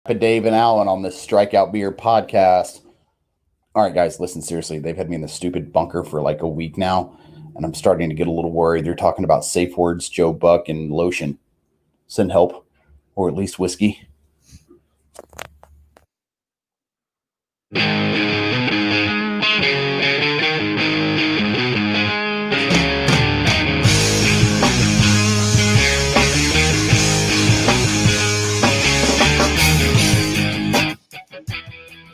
Dave and Alan on this Strikeout Beer podcast. All right, guys, listen seriously. They've had me in the stupid bunker for like a week now, and I'm starting to get a little worried. They're talking about safe words, Joe Buck, and lotion. Send help, or at least whiskey.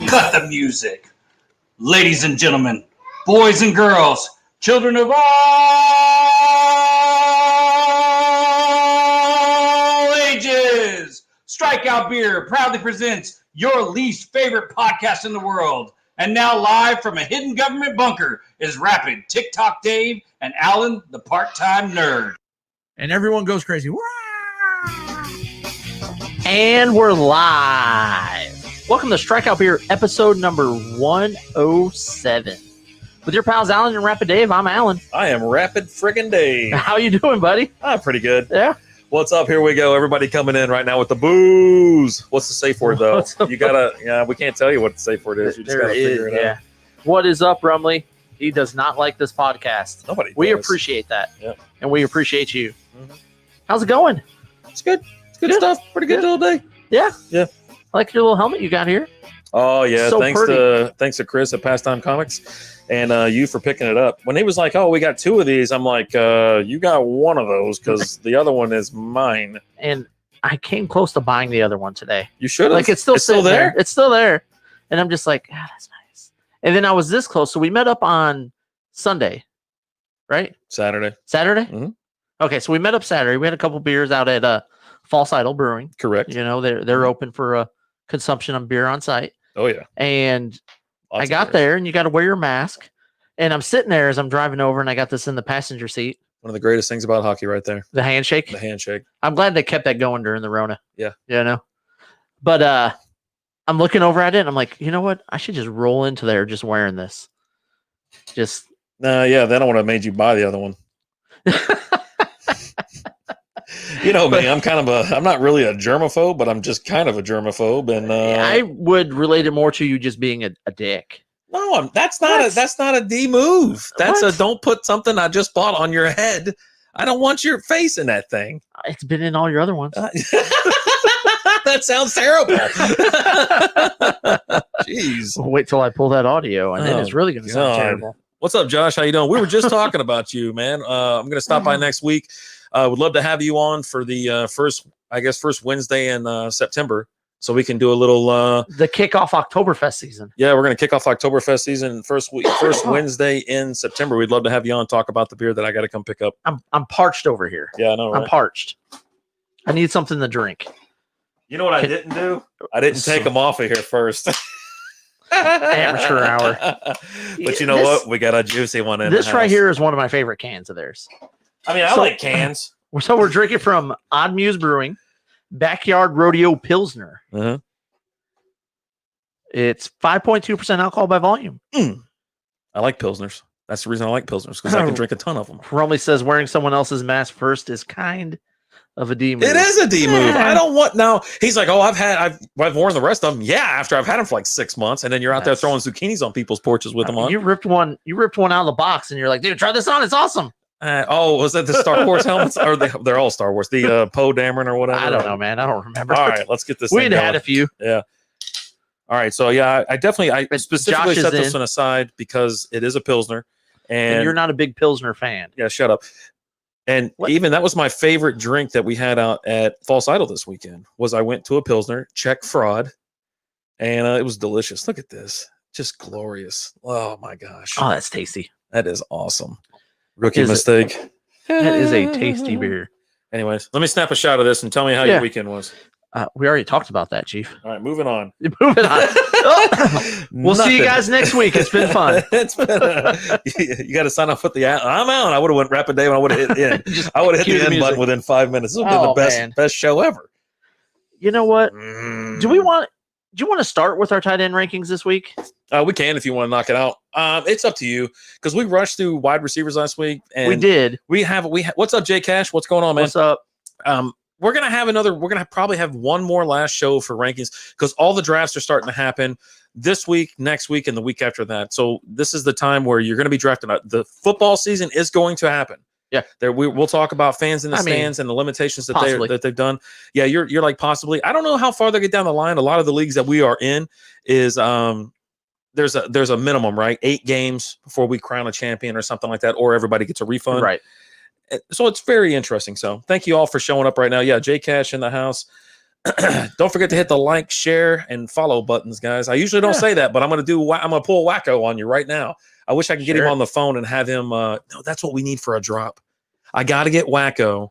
Cut the music. Ladies and gentlemen, boys and girls, children of all ages, Strikeout Beer proudly presents your least favorite podcast in the world. And now live from a hidden government bunker is Rapid, TikTok Dave, and Alan, the part-time nerd. And everyone goes crazy. And we're live. Welcome to Strikeout Beer, episode number 107. With your pals Alan and Rapid Dave, I'm Alan. I am Rapid friggin' Dave. How you doing, buddy? I'm pretty good. Yeah. What's up? Here we go. Everybody coming in right now with the booze. What's the safe word, though? You gotta, we can't tell you what the safe word is. You just gotta figure it out. What is up, Rumley? He does not like this podcast. Nobody We does. appreciate that. Yep. And we appreciate you. Mm-hmm. How's it going? It's good. It's good stuff. Pretty good all day. Yeah. Yeah. I like your little helmet you got here. Oh, yeah. So Thanks to Chris at Pastime Comics and you for picking it up. When he was like, oh, we got two of these, I'm like, you got one of those because the other one is mine. And I came close to buying the other one today. You should have. Like, it's still there? It's still there. And I'm just like, that's nice. And then I was this close. So we met up on Sunday, right? Saturday. Mm-hmm. Okay, so we met up Saturday. We had a couple beers out at False Idol Brewing. Correct. You know, they're open for consumption of beer on site. Oh, yeah. And Lots I got there, and you got to wear your mask. And I'm sitting there as I'm driving over, and I got this in the passenger seat. One of the greatest things about hockey right there. The handshake. The handshake. I'm glad they kept that going during the Rona. Yeah. You know? But I'm looking over at it, and I'm like, you know what? I should just roll into there just wearing this. Just. Yeah, then I would have made you buy the other one. You know me, I'm not really a germaphobe, but I'm just kind of a germaphobe. And I would relate it more to you just being a dick. No, that's not a D move. That's What? a don't put something I just bought on your head. I don't want your face in that thing. It's been in all your other ones. That sounds terrible. Jeez. Well, wait till I pull that audio, and then it's really going to sound terrible. What's up, Josh? How you doing? We were just talking about you, man. I'm going to stop by next week. Would love to have you on for the first Wednesday in September, so we can do a little the kickoff Oktoberfest season. Yeah, we're going to kick off Oktoberfest season first Wednesday in September. We'd love to have you on, talk about the beer that I got to come pick up. I'm parched over here. Yeah, I know. Right? I'm parched. I need something to drink. You know what I didn't do? I didn't take them off of here first. Amateur hour. But you know what? We got a juicy one in this the right house. here is one of my favorite cans of theirs. I mean, I like cans. So we're drinking from Odd Muse Brewing, Backyard Rodeo Pilsner. Uh-huh. It's 5.2% alcohol by volume. I like Pilsners. That's the reason I like Pilsners, because I can drink a ton of them. Rumley says wearing someone else's mask first is kind of a D move. It is a D move. I don't want now. He's like, oh, I've worn the rest of them. Yeah, after I've had them for like 6 months, and then you're out there throwing zucchinis on people's porches with them on. You ripped one out of the box, and you're like, dude, try this on. It's awesome. Was that the Star Wars helmets? Or they're all Star Wars. The Poe Dameron or whatever. I don't know, man. I don't remember. All right, let's get this. We'd had a few. Yeah. All right, so yeah, I specifically Josh set this one aside because it is a Pilsner, and you're not a big Pilsner fan. Yeah, shut up. And even that was my favorite drink that we had out at False Idol this weekend. Was I went to a Pilsner, check fraud, and it was delicious. Look at this, just glorious. Oh my gosh. Oh, that's tasty. That is awesome. Rookie mistake. That is a tasty beer. Anyways, let me snap a shot of this and tell me how your weekend was. We already talked about that, Chief. All right, moving on. We'll see you guys next week. It's been fun. It's been you got to sign off with the I'm out. I would have went Rapid Dave and I would have hit in. I would have hit the end button within 5 minutes. This would have been the best show ever. You know what? Do you want to start with our tight end rankings this week? We can if you want to knock it out. It's up to you because we rushed through wide receivers last week. And we did. We have. What's up, Jay Cash? What's going on, man? What's up? we're gonna probably have one more last show for rankings because all the drafts are starting to happen this week, next week, and the week after that. So this is the time where you're going to be drafting. The football season is going to happen. Yeah, we'll talk about fans in the stands and the limitations that they've done. Yeah, you're like possibly. I don't know how far they get down the line. A lot of the leagues that we are in is there's a minimum, right? 8 games before we crown a champion or something like that, or everybody gets a refund. Right. So it's very interesting. So thank you all for showing up right now. Yeah, J Cash in the house. Don't forget to hit the like, share, and follow buttons, guys. I usually don't say that, but I'm gonna pull Wacko on you right now. I wish I could get him on the phone and have him. No, that's what we need for a drop. I got to get Wacko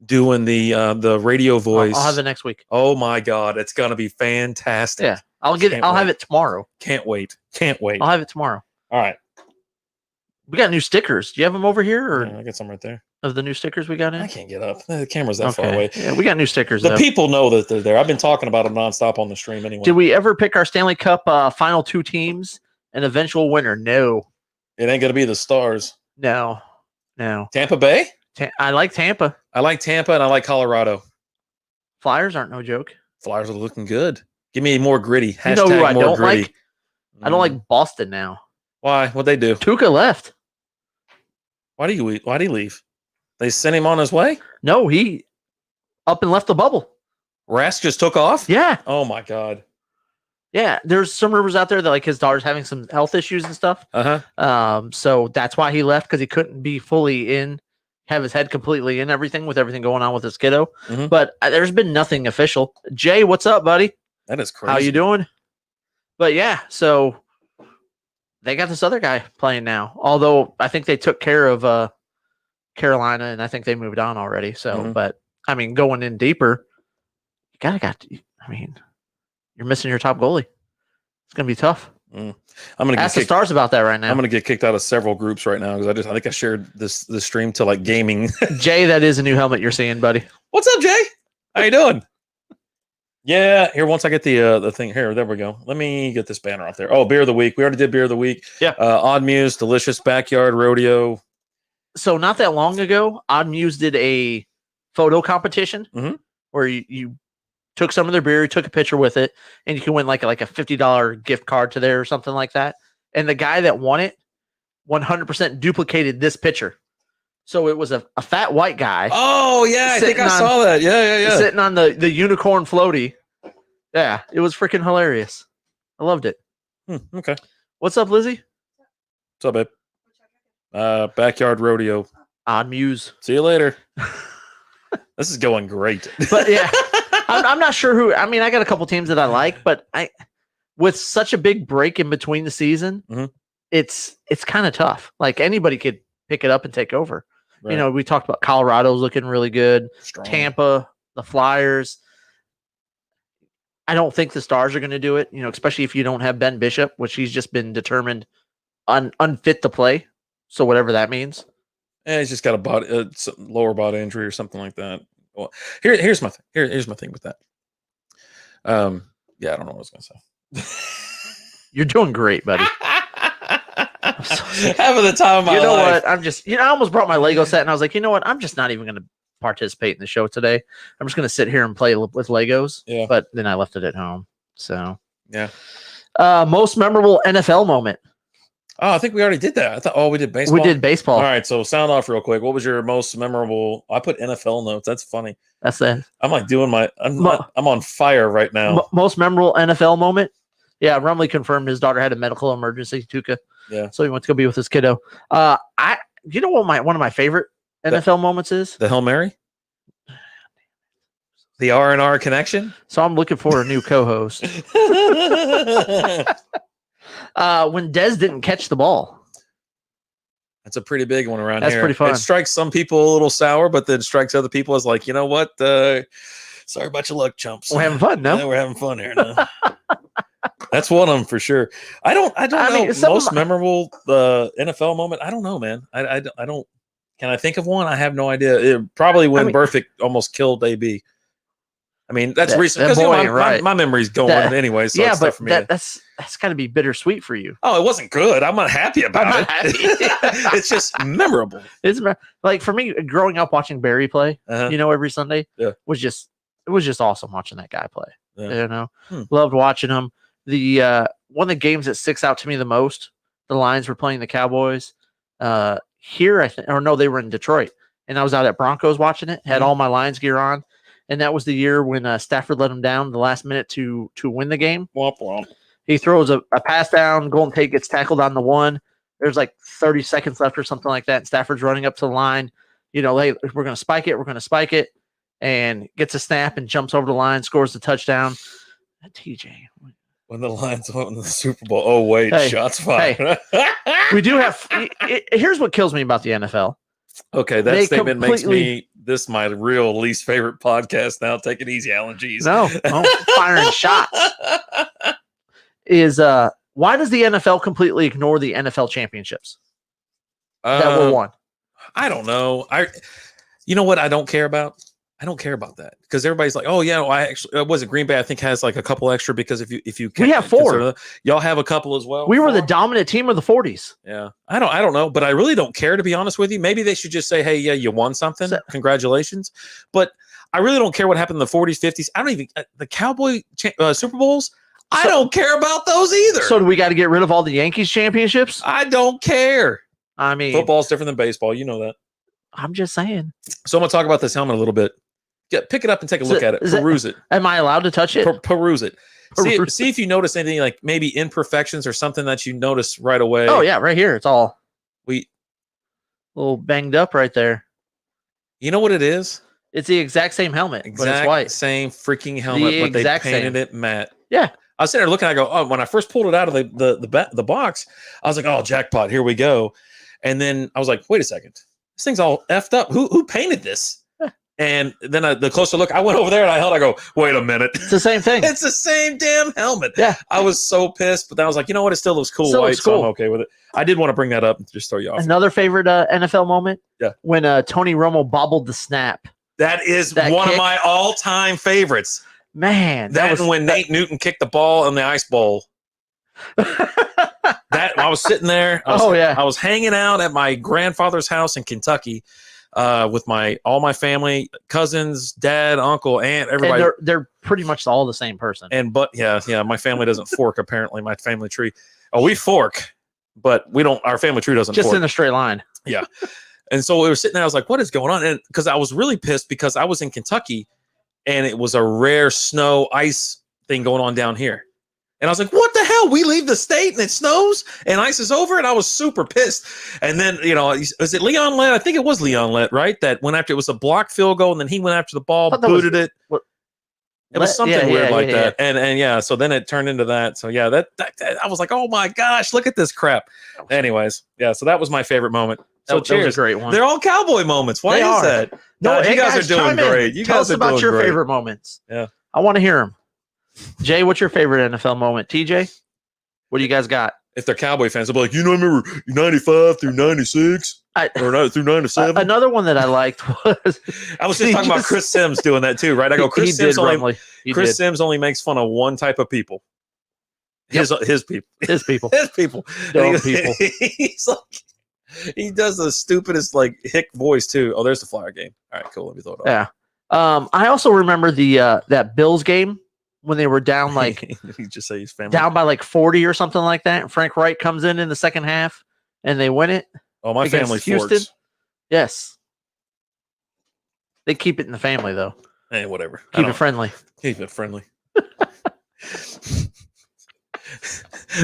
doing the radio voice. I'll have it next week. Oh my God, it's gonna be fantastic. Yeah, I'll have it tomorrow. Can't wait. I'll have it tomorrow. All right. We got new stickers. Do you have them over here, or I got some right there? Of the new stickers we got in? I can't get up. The camera's that far away. Yeah, we got new stickers. The people know that they're there. I've been talking about them nonstop on the stream anyway. Did we ever pick our Stanley Cup final 2 teams and eventual winner? No. It ain't gonna be the Stars. No. Tampa Bay? I like Tampa. I like Tampa and I like Colorado. Flyers aren't no joke. Flyers are looking good. Give me more gritty. You know who I more don't gritty. like? I don't like Boston now. Why? What'd they do? Tuukka left. Why'd he leave? They sent him on his way? No, he up and left the bubble. Rask just took off? Yeah. Oh my God. Yeah. There's some rumors out there that like his daughter's having some health issues and stuff. So that's why he left, because he couldn't be fully in, have his head completely in everything with everything going on with his kiddo. Mm-hmm. But there's been nothing official. Jay, what's up, buddy? That is crazy. How you doing? But yeah, so they got this other guy playing now. Although I think they took care of Carolina, and I think they moved on already. So, but I mean, going in deeper, you're missing your top goalie. It's gonna be tough. I'm gonna ask the Stars about that right now. I'm gonna get kicked out of several groups right now because I think I shared this stream to like gaming. Jay, that is a new helmet you're seeing, buddy. What's up, Jay? How you doing? Yeah, here, once I get the thing here, there we go. Let me get this banner off there. Oh, beer of the week. We already did beer of the week. Yeah. Odd Muse, delicious backyard rodeo. So not that long ago, Odd Muse did a photo competition where you took some of their beer, you took a picture with it, and you can win like a $50 gift card to there or something like that. And the guy that won it 100% duplicated this picture. So it was a fat white guy. Oh, yeah. I think I saw that. Yeah. Sitting on the unicorn floaty. Yeah, it was freaking hilarious. I loved it. Okay. What's up, Lizzie? What's up, babe? Backyard rodeo. Odd Muse. See you later. This is going great. But yeah, I'm not sure who. I mean, I got a couple teams that I like, but with such a big break in between the season, it's kind of tough. Like anybody could pick it up and take over. Right. You know, we talked about Colorado's looking really good. Strong. Tampa, the Flyers. I don't think the Stars are going to do it, you know, especially if you don't have Ben Bishop, which he's just been determined unfit to play. So whatever that means. He's just got a lower body injury or something like that. Well, here's my thing. Here's my thing with that. Yeah, I don't know what I was going to say. You're doing great, buddy. Having the time of my life. You know what? I almost brought my Lego set, and I was like, you know what? I'm just not even going to participate in the show today. I'm just going to sit here and play with Legos. Yeah. But then I left it at home. So yeah. Most memorable NFL moment. Oh, I think we already did that. I thought, we did baseball. We did baseball. All right, so sound off real quick. What was your most memorable? I put NFL notes. That's funny. That's it. I'm like doing I'm on fire right now. Most memorable NFL moment. Yeah, Rumley confirmed his daughter had a medical emergency. Tuukka. Yeah. So he went to go be with his kiddo. You know what one of my favorite NFL moments is? The Hail Mary. The R&R connection. So I'm looking for a new co-host. When Dez didn't catch the ball. That's a pretty big one around here. That's pretty fun. It strikes some people a little sour, but then strikes other people as like, you know what? Sorry about your luck, chumps. We're having fun, no? Yeah, we're having fun here now. That's one of them for sure. I don't know. Most memorable NFL moment. I don't know, man. I don't. Can I think of one? I have no idea. Probably when Burfict almost killed AB. I mean, that's That- recent that because boy, right. my memory's going That- anyway. So yeah, it's but tough for me to- that's got to be bittersweet for you. Oh, it wasn't good. I'm not happy about I'm it. not happy. It's just memorable. It's like for me, growing up watching Barry play, Uh-huh. every Sunday, Yeah. was just awesome watching that guy play. Yeah. Loved watching him. The one of the games that sticks out to me the most, the Lions were playing the Cowboys. Here, I think, or no, they were in Detroit, and I was out at Broncos watching it. Had all my Lions gear on, and that was the year when Stafford let him down the last minute to win the game. Womp womp. He throws a pass down, Golden Tate gets tackled on the one. There's like 30 seconds left or something like that, and Stafford's running up to the line. Hey, we're going to spike it, and gets a snap and jumps over the line, scores the touchdown. TJ. When the Lions went in the Super Bowl. Oh, wait, Hey, shots fired. We do have. Here's what kills me about the NFL. Okay, that They statement makes completely- this my real least favorite podcast now. Take it easy, Alan. Jeez. No, firing shots. Is why does the NFL completely ignore the NFL championships that were won? I don't know. You know what I don't care about? I don't care about that because everybody's like, oh yeah, well, I actually was it Green Bay. I think has like a couple extra because if you We have 4. y'all have a couple as well. We were 4? the dominant team of the 40s. Yeah, I don't know, but I really don't care to be honest with you. Maybe they should just say, hey, yeah, you won something, congratulations. But I really don't care what happened in the 40s, 50s. I don't even the Cowboy Super Bowls. I don't care about those either. So do we got to get rid of all the Yankees championships? I don't care. I mean, Football's different than baseball. You know that. I'm just saying. So I'm gonna talk about this helmet a little bit. Pick it up and take a look at it. Peruse it. Am I allowed to touch it? Peruse it. See if you notice anything like maybe imperfections or something that you notice right away. Oh yeah, right here. It's all a little banged up right there. You know what it is? It's the exact same helmet, but it's white. Same freaking helmet, but they painted it matte. Yeah. I was sitting there looking. I go, oh, when I first pulled it out of the box, I was like, oh, jackpot, here we go. And then I was like, wait a second, this thing's all effed up. Who painted this? And then the closer look, I went over there and I go, wait a minute. It's the same thing. It's the same damn helmet. Yeah. I was so pissed, but then I was like, you know what? It still looks cool white, so I'm okay with it. I did want to bring that up and just throw you off. Another favorite NFL moment? Yeah. When Tony Romo bobbled the snap. That is one of my all-time favorites. Man. That was when Nate Newton kicked the ball in the ice bowl. I was sitting there. I was hanging out at my grandfather's house in Kentucky. With all my family, cousins, dad, uncle, aunt, everybody. And they're pretty much all the same person. My family doesn't fork apparently. My family tree. Oh, we fork, but we don't. Our family tree doesn't. Just fork. in a straight line. Yeah. And so we were sitting there. I was like, "What is going on?" And because I was really pissed because I was in Kentucky, and it was a rare snow ice thing going on down here. And I was like, what the hell? We leave the state and it snows and ice is over? And I was super pissed. And then, is it Leon Lett? I think it was Leon Lett, right? That went after, it was a blocked field goal, and then he went after the ball, booted it. It was something weird like that. And so then it turned into that. So yeah, that I was like, oh my gosh, look at this crap. Anyways, yeah, so that was my favorite moment. So cheers. That was a great one. They're all cowboy moments. Why is that? No, you guys are doing great. You Tell guys us are doing about your great. favorite moments. Yeah. I want to hear them. Jay, what's your favorite NFL moment? TJ, what do you guys got? If they're Cowboy fans, they'll be like, I remember 95 through 96 or through 97. Another one that I liked was I was just talking about Chris Sims doing that too, right? I go, Chris Sims only makes fun of one type of people. His people. His people. His people. Dumb people. He's like, he does the stupidest like hick voice too. Oh, there's the Flyer game. All right, cool. Let me throw it off. Yeah. I also remember the that Bills game when they were down like you just say he's family down by like 40 or something like that. And Frank Wright comes in the second half and they win it. Oh, my family Houston. Forks. Yes. They keep it in the family though. Hey, whatever. Keep it friendly. Keep it friendly.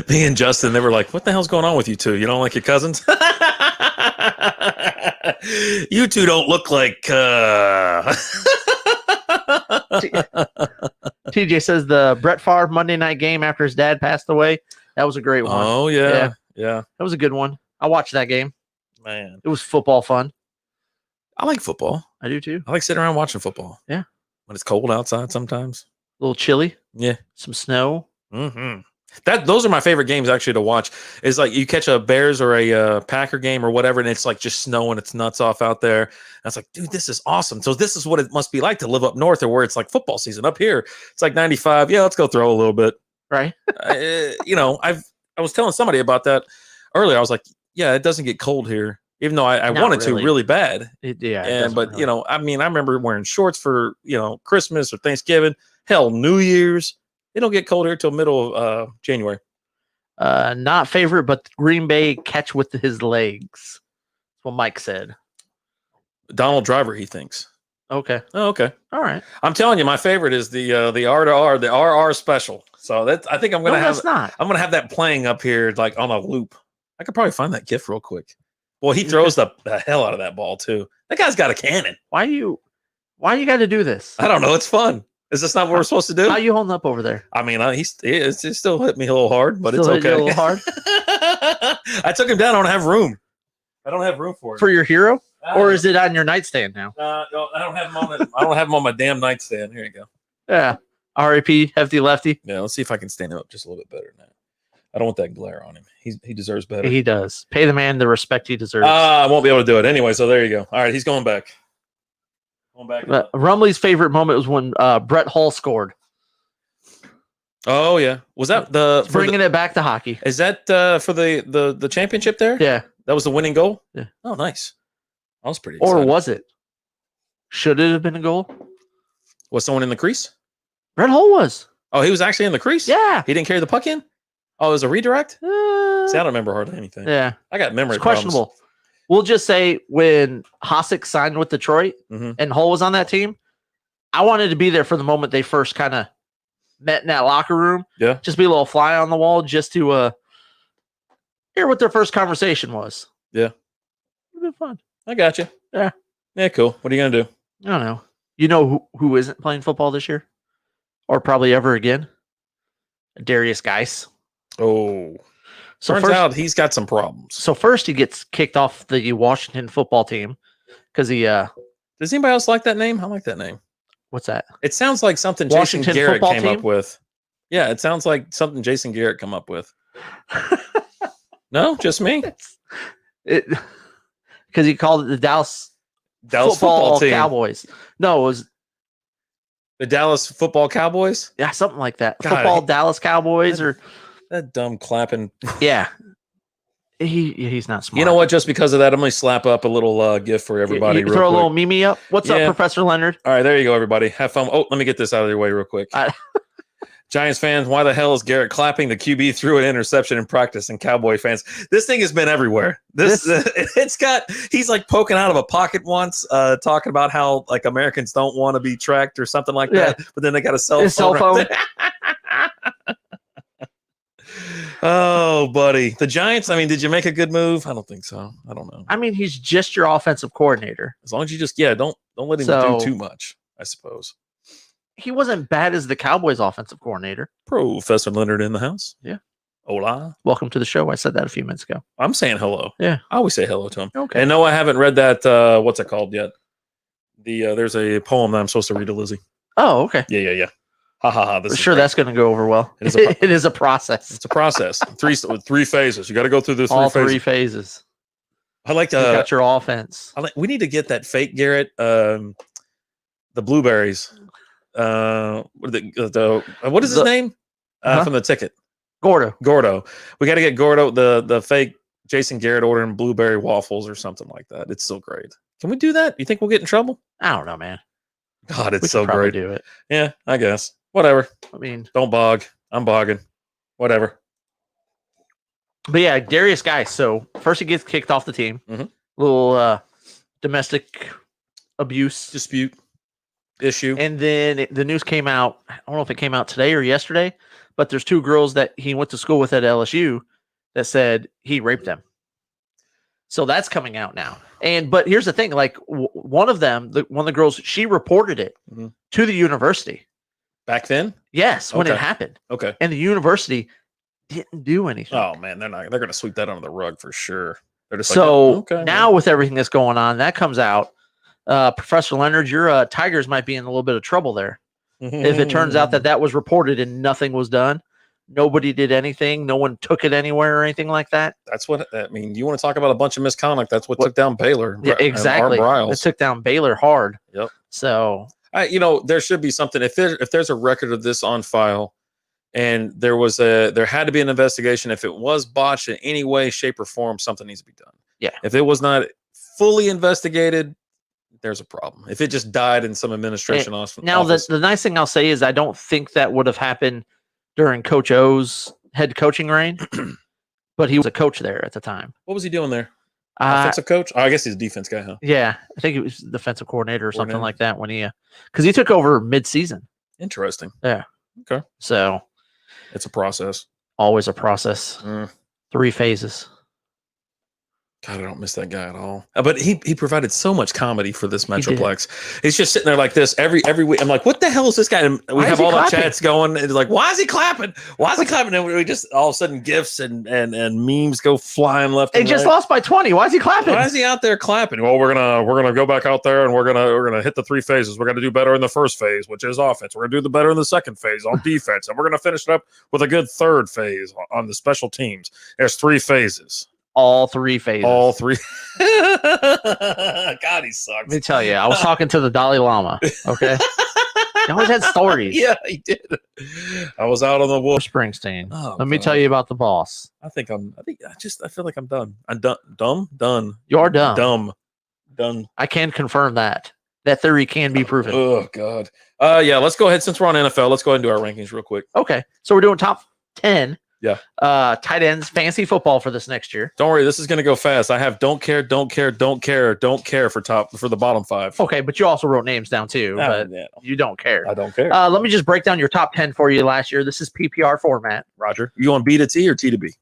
Me and Justin, they were like, what the hell's going on with you two? You don't like your cousins? You two don't look like TJ says the Brett Favre Monday night game after his dad passed away. That was a great one. Oh, yeah. That was a good one. I watched that game. Man. It was football fun. I like football. I do too. I like sitting around watching football. Yeah. When it's cold outside sometimes. A little chilly. Yeah. Some snow. Mm-hmm. Those are my favorite games actually to watch. Is like you catch a Bears or a Packer game or whatever, and it's like just snowing its nuts off out there. And it's like, dude, this is awesome. So this is what it must be like to live up north, or where it's like football season. Up here, it's like 95. Yeah, let's go throw a little bit. Right. I was telling somebody about that earlier. I was like, yeah, it doesn't get cold here, even though I wanted to really bad. But I remember wearing shorts for Christmas or Thanksgiving. Hell, New Year's. It don't get cold here till middle of January. Not favorite, but Green Bay catch with his legs. That's what Mike said. Donald Driver, he thinks. Okay. Oh, okay. All right. I'm telling you, my favorite is the R to R, the RR special. So I think I'm gonna I'm gonna have that playing up here like on a loop. I could probably find that GIF real quick. Well, he throws the hell out of that ball too. That guy's got a cannon. Why you got to do this? I don't know. It's fun. Is this not what we're supposed to do? How you holding up over there? I mean, he still hit me a little hard, but still it's okay. A little hard. I took him down. I don't have room. I don't have room for it. For your hero, or is it on your nightstand now? No, I don't have him on. I don't have him on my damn nightstand. Here you go. Yeah. R.I.P. Hefty Lefty. Yeah. Let's see if I can stand him up just a little bit better now. I don't want that glare on him. He deserves better. He does. Pay the man the respect he deserves. I won't be able to do it anyway. So there you go. All right, he's going back. Rumley's favorite moment was when Brett Hull scored. Oh yeah, was that bringing it back to hockey? Is that for the championship there? Yeah, that was the winning goal. Yeah. Oh, nice. I was pretty excited. Or was it? Should it have been a goal? Was someone in the crease? Brett Hull was. Oh, he was actually in the crease. Yeah, he didn't carry the puck in. Oh, it was a redirect. See, I don't remember hardly anything. Yeah, I got memory. It's questionable. We'll just say when Hasek signed with Detroit and Hull was on that team, I wanted to be there for the moment they first kind of met in that locker room. Yeah. Just be a little fly on the wall just to hear what their first conversation was. Yeah. It'd been fun. I got you. Yeah. Yeah, cool. What are you going to do? I don't know. You know who isn't playing football this year? Or probably ever again? Darius Geis. Oh. So Turns out he's got some problems. So first he gets kicked off the Washington football team because he Does anybody else like that name? I like that name. What's that? It sounds like something Washington Jason Garrett came team? up with. Yeah, it sounds like something Jason Garrett come up with. No, just me. Because he called it the Dallas football team. Cowboys. No, it was the Dallas Football Cowboys. Yeah, something like that. God, football Dallas Cowboys or that dumb clapping. Yeah. He's not smart. You know what? Just because of that, I'm going to slap up a little gift for everybody. You throw a little meme up. What's up, Professor Leonard? All right, there you go, everybody. Have fun. Oh, let me get this out of your way real quick. Giants fans, why the hell is Garrett clapping? The QB threw an interception in practice, and Cowboy fans, this thing has been everywhere. He's like poking out of a pocket once, talking about how like Americans don't want to be tracked or something like that, but then they got a cell phone. Right. Oh, buddy. The Giants, I mean, did you make a good move? I don't think so. I don't know. I mean, he's just your offensive coordinator. As long as you just, don't let him do too much, I suppose. He wasn't bad as the Cowboys offensive coordinator. Professor Leonard in the house. Yeah. Hola. Welcome to the show. I said that a few minutes ago. I'm saying hello. Yeah. I always say hello to him. Okay. And no, I haven't read that. What's it called yet? There's a poem that I'm supposed to read to Lizzie. Oh, okay. Yeah. Ha ha ha. Sure, that's going to go over well. It is a process. It's a process. Three phases. You got to go through the three phases. I like you got your offense. We need to get that fake Garrett. The blueberries. What is his name? From the ticket. Gordo. We got to get Gordo the fake Jason Garrett ordering blueberry waffles or something like that. It's so great. Can we do that? You think we'll get in trouble? I don't know, man. God, it's so great. Do it. Yeah, I guess. Whatever. I mean, don't bog. I'm bogging. Whatever. But yeah, Darius Geis. So first he gets kicked off the team. Little domestic abuse dispute issue. And then the news came out. I don't know if it came out today or yesterday, but there's two girls that he went to school with at LSU that said he raped them. So that's coming out now. But here's the thing, like one of them, one of the girls, she reported it to the university. Back then? Yes, when it happened. Okay. And the university didn't do anything. Oh man, they're going to sweep that under the rug for sure. They're just now with everything that's going on, that comes out. Professor Leonard, your Tigers might be in a little bit of trouble there. If it turns out that was reported and nothing was done, Nobody did anything. No one took it anywhere or anything like that. That's what I mean. You want to talk about a bunch of misconduct? That's what took down Baylor. Yeah, exactly. It took down Baylor hard. Yep. So, there should be something. If there's a record of this on file, and there had to be an investigation. If it was botched in any way, shape, or form, something needs to be done. Yeah. If it was not fully investigated, there's a problem. If it just died in some administration office. Now, the nice thing I'll say is I don't think that would have happened during Coach O's head coaching reign, but he was a coach there at the time. What was he doing there? Offensive coach? Oh, I guess he's a defense guy, huh? Yeah, I think he was defensive coordinator or something like that when because he took over mid-season. Interesting. Yeah. Okay. So it's a process. Always a process. 3 phases. God, I don't miss that guy at all. But he provided so much comedy for this Metroplex. He's just sitting there like this every week. I'm like, what the hell is this guy? And we have all the chats going. And it's like, why is he clapping? Why is he clapping? And we just all of a sudden gifs and memes go flying left. They just lost by 20. Why is he clapping? Why is he out there clapping? Well, we're gonna go back out there and we're gonna hit the 3 phases. We're gonna do better in the first phase, which is offense. We're gonna do the better in the second phase on defense, and we're gonna finish it up with a good third phase on the special teams. There's 3 phases. All 3 phases. All 3. God, he sucks. Let me tell you, I was talking to the Dalai Lama. Okay. He always had stories. Yeah, he did. I was out on the wolf. Springsteen. Let me tell you about the boss. I feel like I'm done. I'm done. Done. You're done. Done. I can confirm that. That theory can be proven. Oh, God. Yeah, let's go ahead. Since we're on NFL, let's go ahead and do our rankings real quick. Okay. So we're doing top 10. Yeah. Tight ends, fantasy football for this next year. Don't worry, this is going to go fast. I have don't care for the bottom 5. Okay, but you also wrote names down too, but you don't care. I don't care. Let me just break down your top 10 for you last year. This is PPR format. Roger. You want B to T or T to B?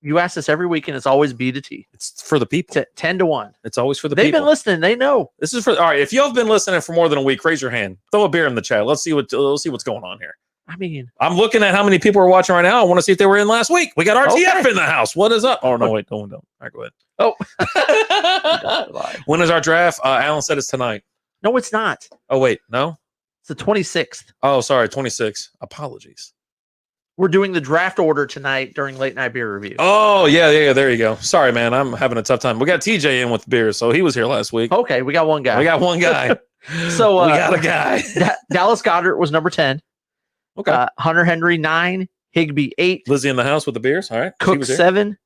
You ask this every week, and it's always B to T. It's for the people. 10-1. It's always for the people. They've been listening. They know. This is for all right. If you have been listening for more than a week, raise your hand. Throw a beer in the chat. Let's see what's going on here. I mean, I'm looking at how many people are watching right now. I want to see if they were in last week. We got RTF in the house. What is up? Oh, no, wait. Don't. All right, go ahead. Oh. When is our draft? Alan said it's tonight. No, it's not. Oh, wait. No? It's the 26th. Oh, sorry. 26. Apologies. We're doing the draft order tonight during late night beer review. Oh, yeah. There you go. Sorry, man. I'm having a tough time. We got TJ in with beer, so he was here last week. Okay, we got one guy. So we got a guy. Dallas Goedert was number 10. Okay. Hunter Henry 9, Higbee 8. Lizzie in the house with the beers. All right. Cook 7.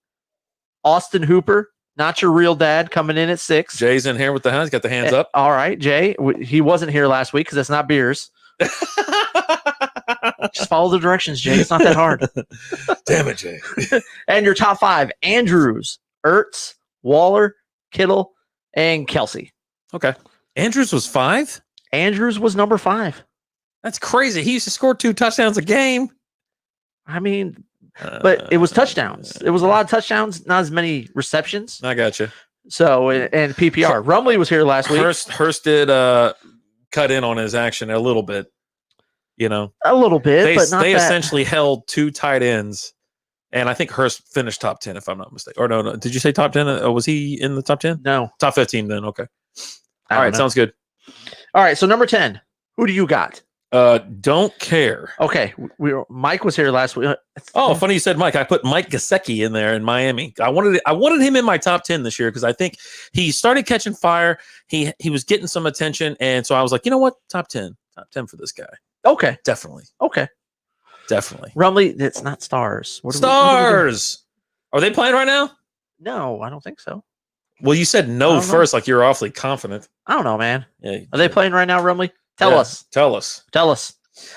Austin Hooper, not your real dad, coming in at 6. Jay's in here with the hands. Got the hands up. All right, Jay. He wasn't here last week because that's not beers. Just follow the directions, Jay. It's not that hard. Damn it, Jay. And your top 5: Andrews, Ertz, Waller, Kittle, and Kelsey. Okay. Andrews was 5. Andrews was number 5. That's crazy. He used to score 2 touchdowns a game. I mean, but it was touchdowns. It was a lot of touchdowns, not as many receptions. I got you. So, and PPR. Rumley was here last week. Hurst did cut in on his action a little bit. A little bit, but not they that. essentially held 2 tight ends, and I think Hurst finished top 10, if I'm not mistaken. Or no. Did you say top 10? Was he in the top 10? No. Top 15 then. Okay. All right. Sounds good. All right. So number 10, who do you got? Don't care. Okay, Mike was here last week. Oh, funny you said Mike. I put Mike Gesicki in there in Miami. I wanted him in my top 10 this year because I think he started catching fire. He was getting some attention, and so I was like, you know what, top 10 for this guy. Okay, definitely. Okay, definitely. Rumley, it's not Stars. Stars. Are they playing right now? No, I don't think so. Well, you said no first, like you're awfully confident. I don't know, man. Yeah, are they playing right now, Rumley? Tell us.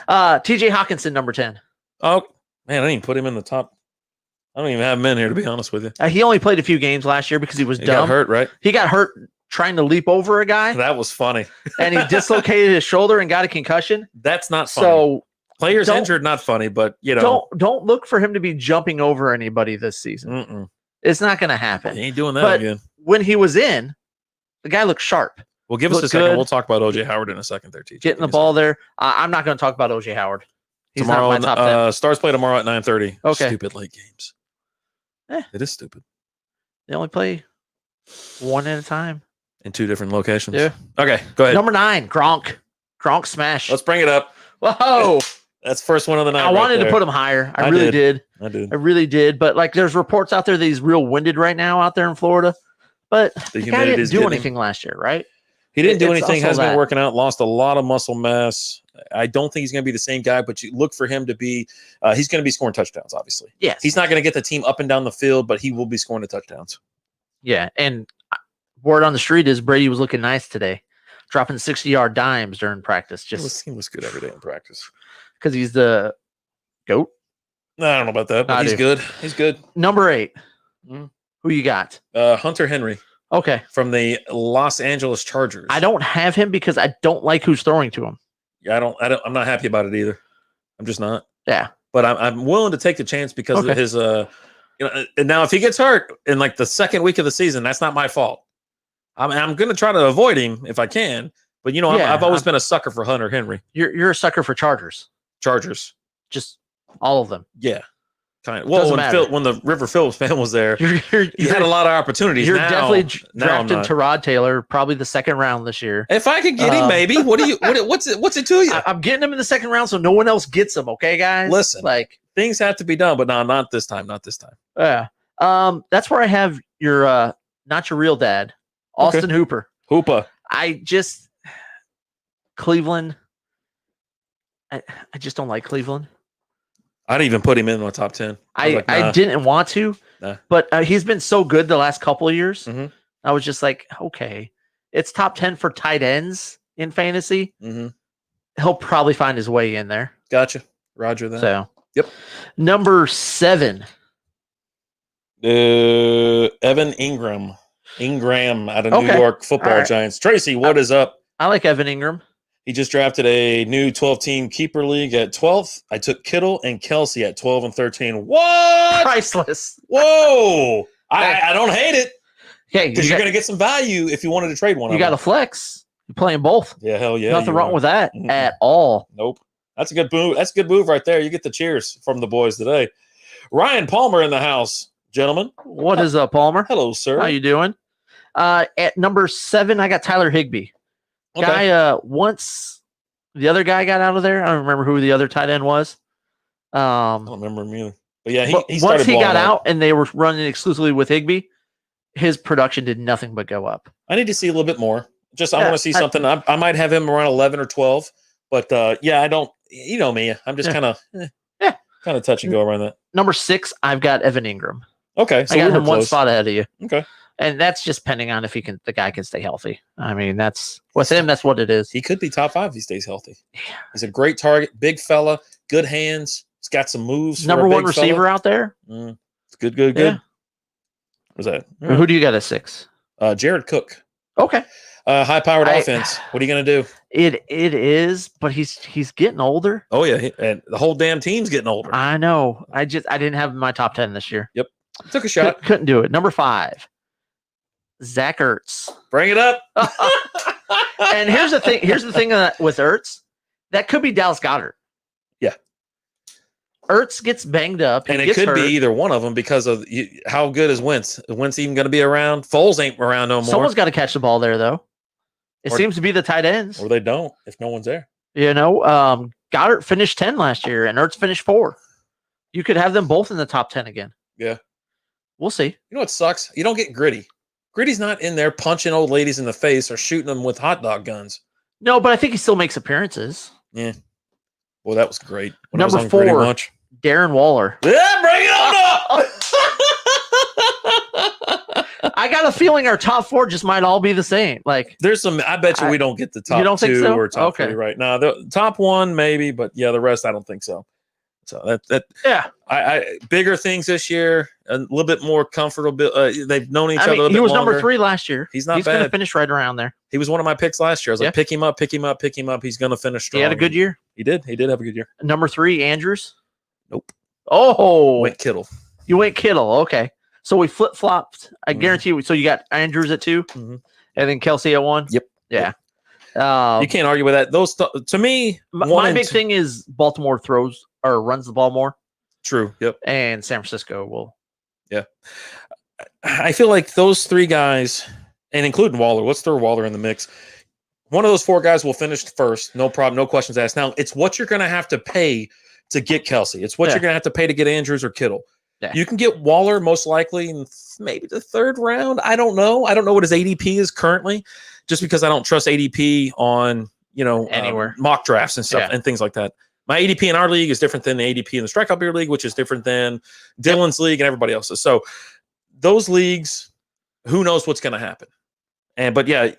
TJ Hawkinson, number 10. Oh, man, I didn't even put him in the top. I don't even have him in here, to be honest with you. He only played a few games last year because he was dumb. Got hurt, right? He got hurt trying to leap over a guy. That was funny. And he dislocated his shoulder and got a concussion. That's not funny. So players injured, not funny, but, Don't look for him to be jumping over anybody this season. Mm-mm. It's not going to happen. He ain't doing that again. When he was in, the guy looked sharp. Well, give us a second. We'll talk about OJ Howard in a second there, TJ. Getting the ball there. I'm not going to talk about OJ Howard. He's tomorrow, not my top 10. Stars play tomorrow at 9:30. Okay. Stupid late games. It is stupid. They only play one at a time. In 2 different locations. Yeah. Okay, go ahead. Number 9, Gronk. Gronk smash. Let's bring it up. Whoa. That's first one of the night. I wanted to put him higher. I really did. I did. I really did. But like, there's reports out there that he's real winded right now out there in Florida. But the guy didn't do anything last year, right? He didn't do anything. Has been working out. Lost a lot of muscle mass. I don't think he's going to be the same guy, but you look for him to be. He's going to be scoring touchdowns. Obviously, yes. He's not going to get the team up and down the field, but he will be scoring the touchdowns. Yeah, and word on the street is Brady was looking nice today, dropping 60-yard dimes during practice. He was good every day in practice because he's the GOAT. I don't know about that, but he's good. He's good. Number 8. Who you got? Hunter Henry. Okay. From the Los Angeles Chargers. I don't have him because I don't like who's throwing to him. Yeah, I'm not happy about it either. I'm just not. Yeah. But I'm willing to take the chance because of his and now if he gets hurt in like the second week of the season, that's not my fault. I'm going to try to avoid him if I can, but I've always been a sucker for Hunter Henry. You're a sucker for Chargers. Just all of them. Yeah. Kind of. Well, when the River Phillips fan was there, you had a lot of opportunities. You're definitely drafted Tyrod Taylor, probably the second round this year. If I could get him, maybe. What's it to you? I'm getting him in the second round, so no one else gets him. Okay, guys. Listen, like things have to be done, but no, not this time. Not this time. Yeah. That's where I have your not your real dad, Austin Hooper. Cleveland. I just don't like Cleveland. I didn't even put him in my top 10. I didn't want to, but he's been so good the last couple of years. Mm-hmm. I was just like, okay, it's top 10 for tight ends in fantasy. Mm-hmm. He'll probably find his way in there. Gotcha. Roger that. So, yep. Number 7. Evan Ingram out of New York Football Giants. Tracy, what is up? I like Evan Ingram. He just drafted a new 12-team keeper league at 12th. I took Kittle and Kelsey at 12 and 13. What? Priceless. Whoa. I don't hate it. Okay, because you're going to get some value if you wanted to trade one. You got to flex. You're playing both. Yeah, hell yeah. Nothing wrong with that at all. Nope. That's a good move. That's a good move right there. You get the cheers from the boys today. Ryan Palmer in the house, gentlemen. What is up, Palmer? Hello, sir. How you doing? At number 7, I got Tyler Higbee. Guy, once the other guy got out of there, I don't remember who the other tight end was. I don't remember him either. But yeah, he once he got out and they were running exclusively with Higbee, his production did nothing but go up. I need to see a little bit more. I want to see something. I might have him around 11 or 12, but I don't. You know me. I'm just kind of touch and go around that. Number 6, I've got Evan Ingram. Okay, so I got him one spot ahead of you. Okay. And that's just pending on if the guy can stay healthy. I mean, that's with him. That's what it is. He could be top 5 if he stays healthy. Yeah. He's a great target, big fella, good hands. He's got some moves. Number 1 receiver out there. It's good. Yeah. What's that? Who do you got at 6? Jared Cook. Okay. High-powered offense. What are you going to do? It is, but he's getting older. Oh yeah, and the whole damn team's getting older. I know. I didn't have him in my top 10 this year. Yep. Took a shot. Couldn't do it. Number 5. Zach Ertz. Bring it up. And here's the thing with Ertz. That could be Dallas Goedert. Yeah. Ertz gets banged up. And it could be either one of them because of how good is Wentz. Is Wentz even going to be around? Foles ain't around no more. Someone's got to catch the ball there, though. It seems to be the tight ends. Or they don't if no one's there. Goddard finished 10 last year, and Ertz finished 4. You could have them both in the top 10 again. Yeah. We'll see. You know what sucks? You don't get Gritty. Gritty's not in there punching old ladies in the face or shooting them with hot dog guns. No, but I think he still makes appearances. Yeah. Well, that was great. Number 4, Darren Waller. Yeah, bring it on up! I got a feeling our top 4 just might all be the same. Like, there's some. I bet we don't get the top 2 or top 3 right now. The top 1 maybe, but yeah, the rest I don't think so. So I bigger things this year, a little bit more comfortable. They've known each other. A little bit he was longer. number 3 last year. He's not bad. He's going to finish right around there. He was one of my picks last year. I was like, pick him up. He's going to finish strong. He had a good year. He did have a good year. Number 3, Andrews. Nope. Oh, went Kittle. You went Kittle. Okay. So we flip flopped. I guarantee you. So you got Andrews at 2, and then Kelsey at 1. Yep. Yeah. You can't argue with that. Those to me, my big thing is Baltimore throws or runs the ball more. True. Yep. And San Francisco will. Yeah. I feel like those 3 guys, and including Waller, let's throw Waller in the mix. One of those 4 guys will finish first. No problem. No questions asked. Now, it's what you're going to have to pay to get Kelsey. It's what you're going to have to pay to get Andrews or Kittle. Yeah. You can get Waller most likely in maybe the 3rd round. I don't know. I don't know what his ADP is currently, just because I don't trust ADP on, anywhere mock drafts and stuff and things like that. My ADP in our league is different than the ADP in the Strikeout Beer League, which is different than Dylan's league and everybody else's. So those leagues, who knows what's going to happen? But yeah,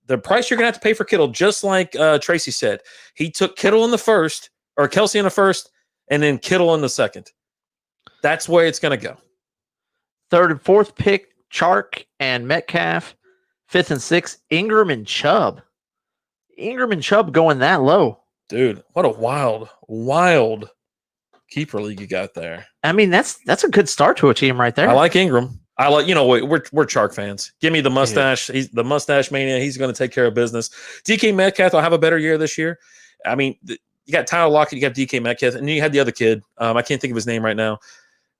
the price you're going to have to pay for Kittle, just like Tracy said, he took Kittle in the first, or Kelsey in the first, and then Kittle in the second. That's where it's going to go. 3rd and 4th pick, Chark and Metcalf. 5th and 6th, Ingram and Chubb. Ingram and Chubb going that low. Dude, what a wild keeper league you got there. I mean, that's a good start to a team right there. I like Ingram. I like, we're Chark fans. Give me the mustache. He's the mustache mania. He's going to take care of business. DK Metcalf will have a better year this year. I mean, you got Tyler Lockett, you got DK Metcalf, and you had the other kid. I can't think of his name right now.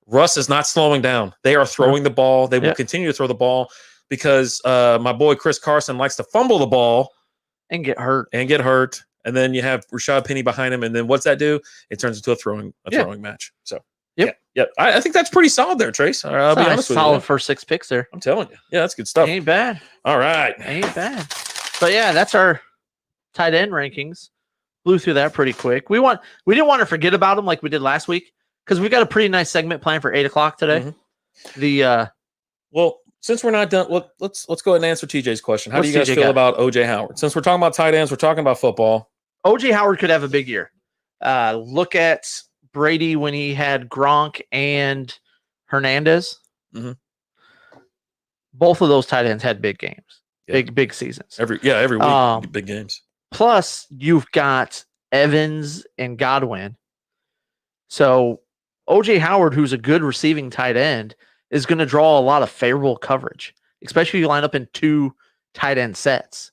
Russ is not slowing down. They are throwing the ball. They will continue to throw the ball because my boy Chris Carson likes to fumble the ball and get hurt. And then you have Rashad Penny behind him. And then what's that do? It turns into a throwing match. So, yeah. I think that's pretty solid there, Trace. I'll be honest with you. Solid first 6 picks there. I'm telling you. Yeah, that's good stuff. Ain't bad. All right. Ain't bad. But yeah, that's our tight end rankings. Blew through that pretty quick. We didn't want to forget about them like we did last week because we got a pretty nice segment planned for 8:00 today. Mm-hmm. Well, since we're not done, let's go ahead and answer TJ's question. How do you guys feel about OJ Howard? Since we're talking about tight ends, we're talking about football. OJ Howard could have a big year. Look at Brady when he had Gronk and Hernandez. Mm-hmm. Both of those tight ends had big games, big seasons. Every week, big games. Plus, you've got Evans and Godwin. So OJ Howard, who's a good receiving tight end, is going to draw a lot of favorable coverage, especially if you line up in 2 tight end sets.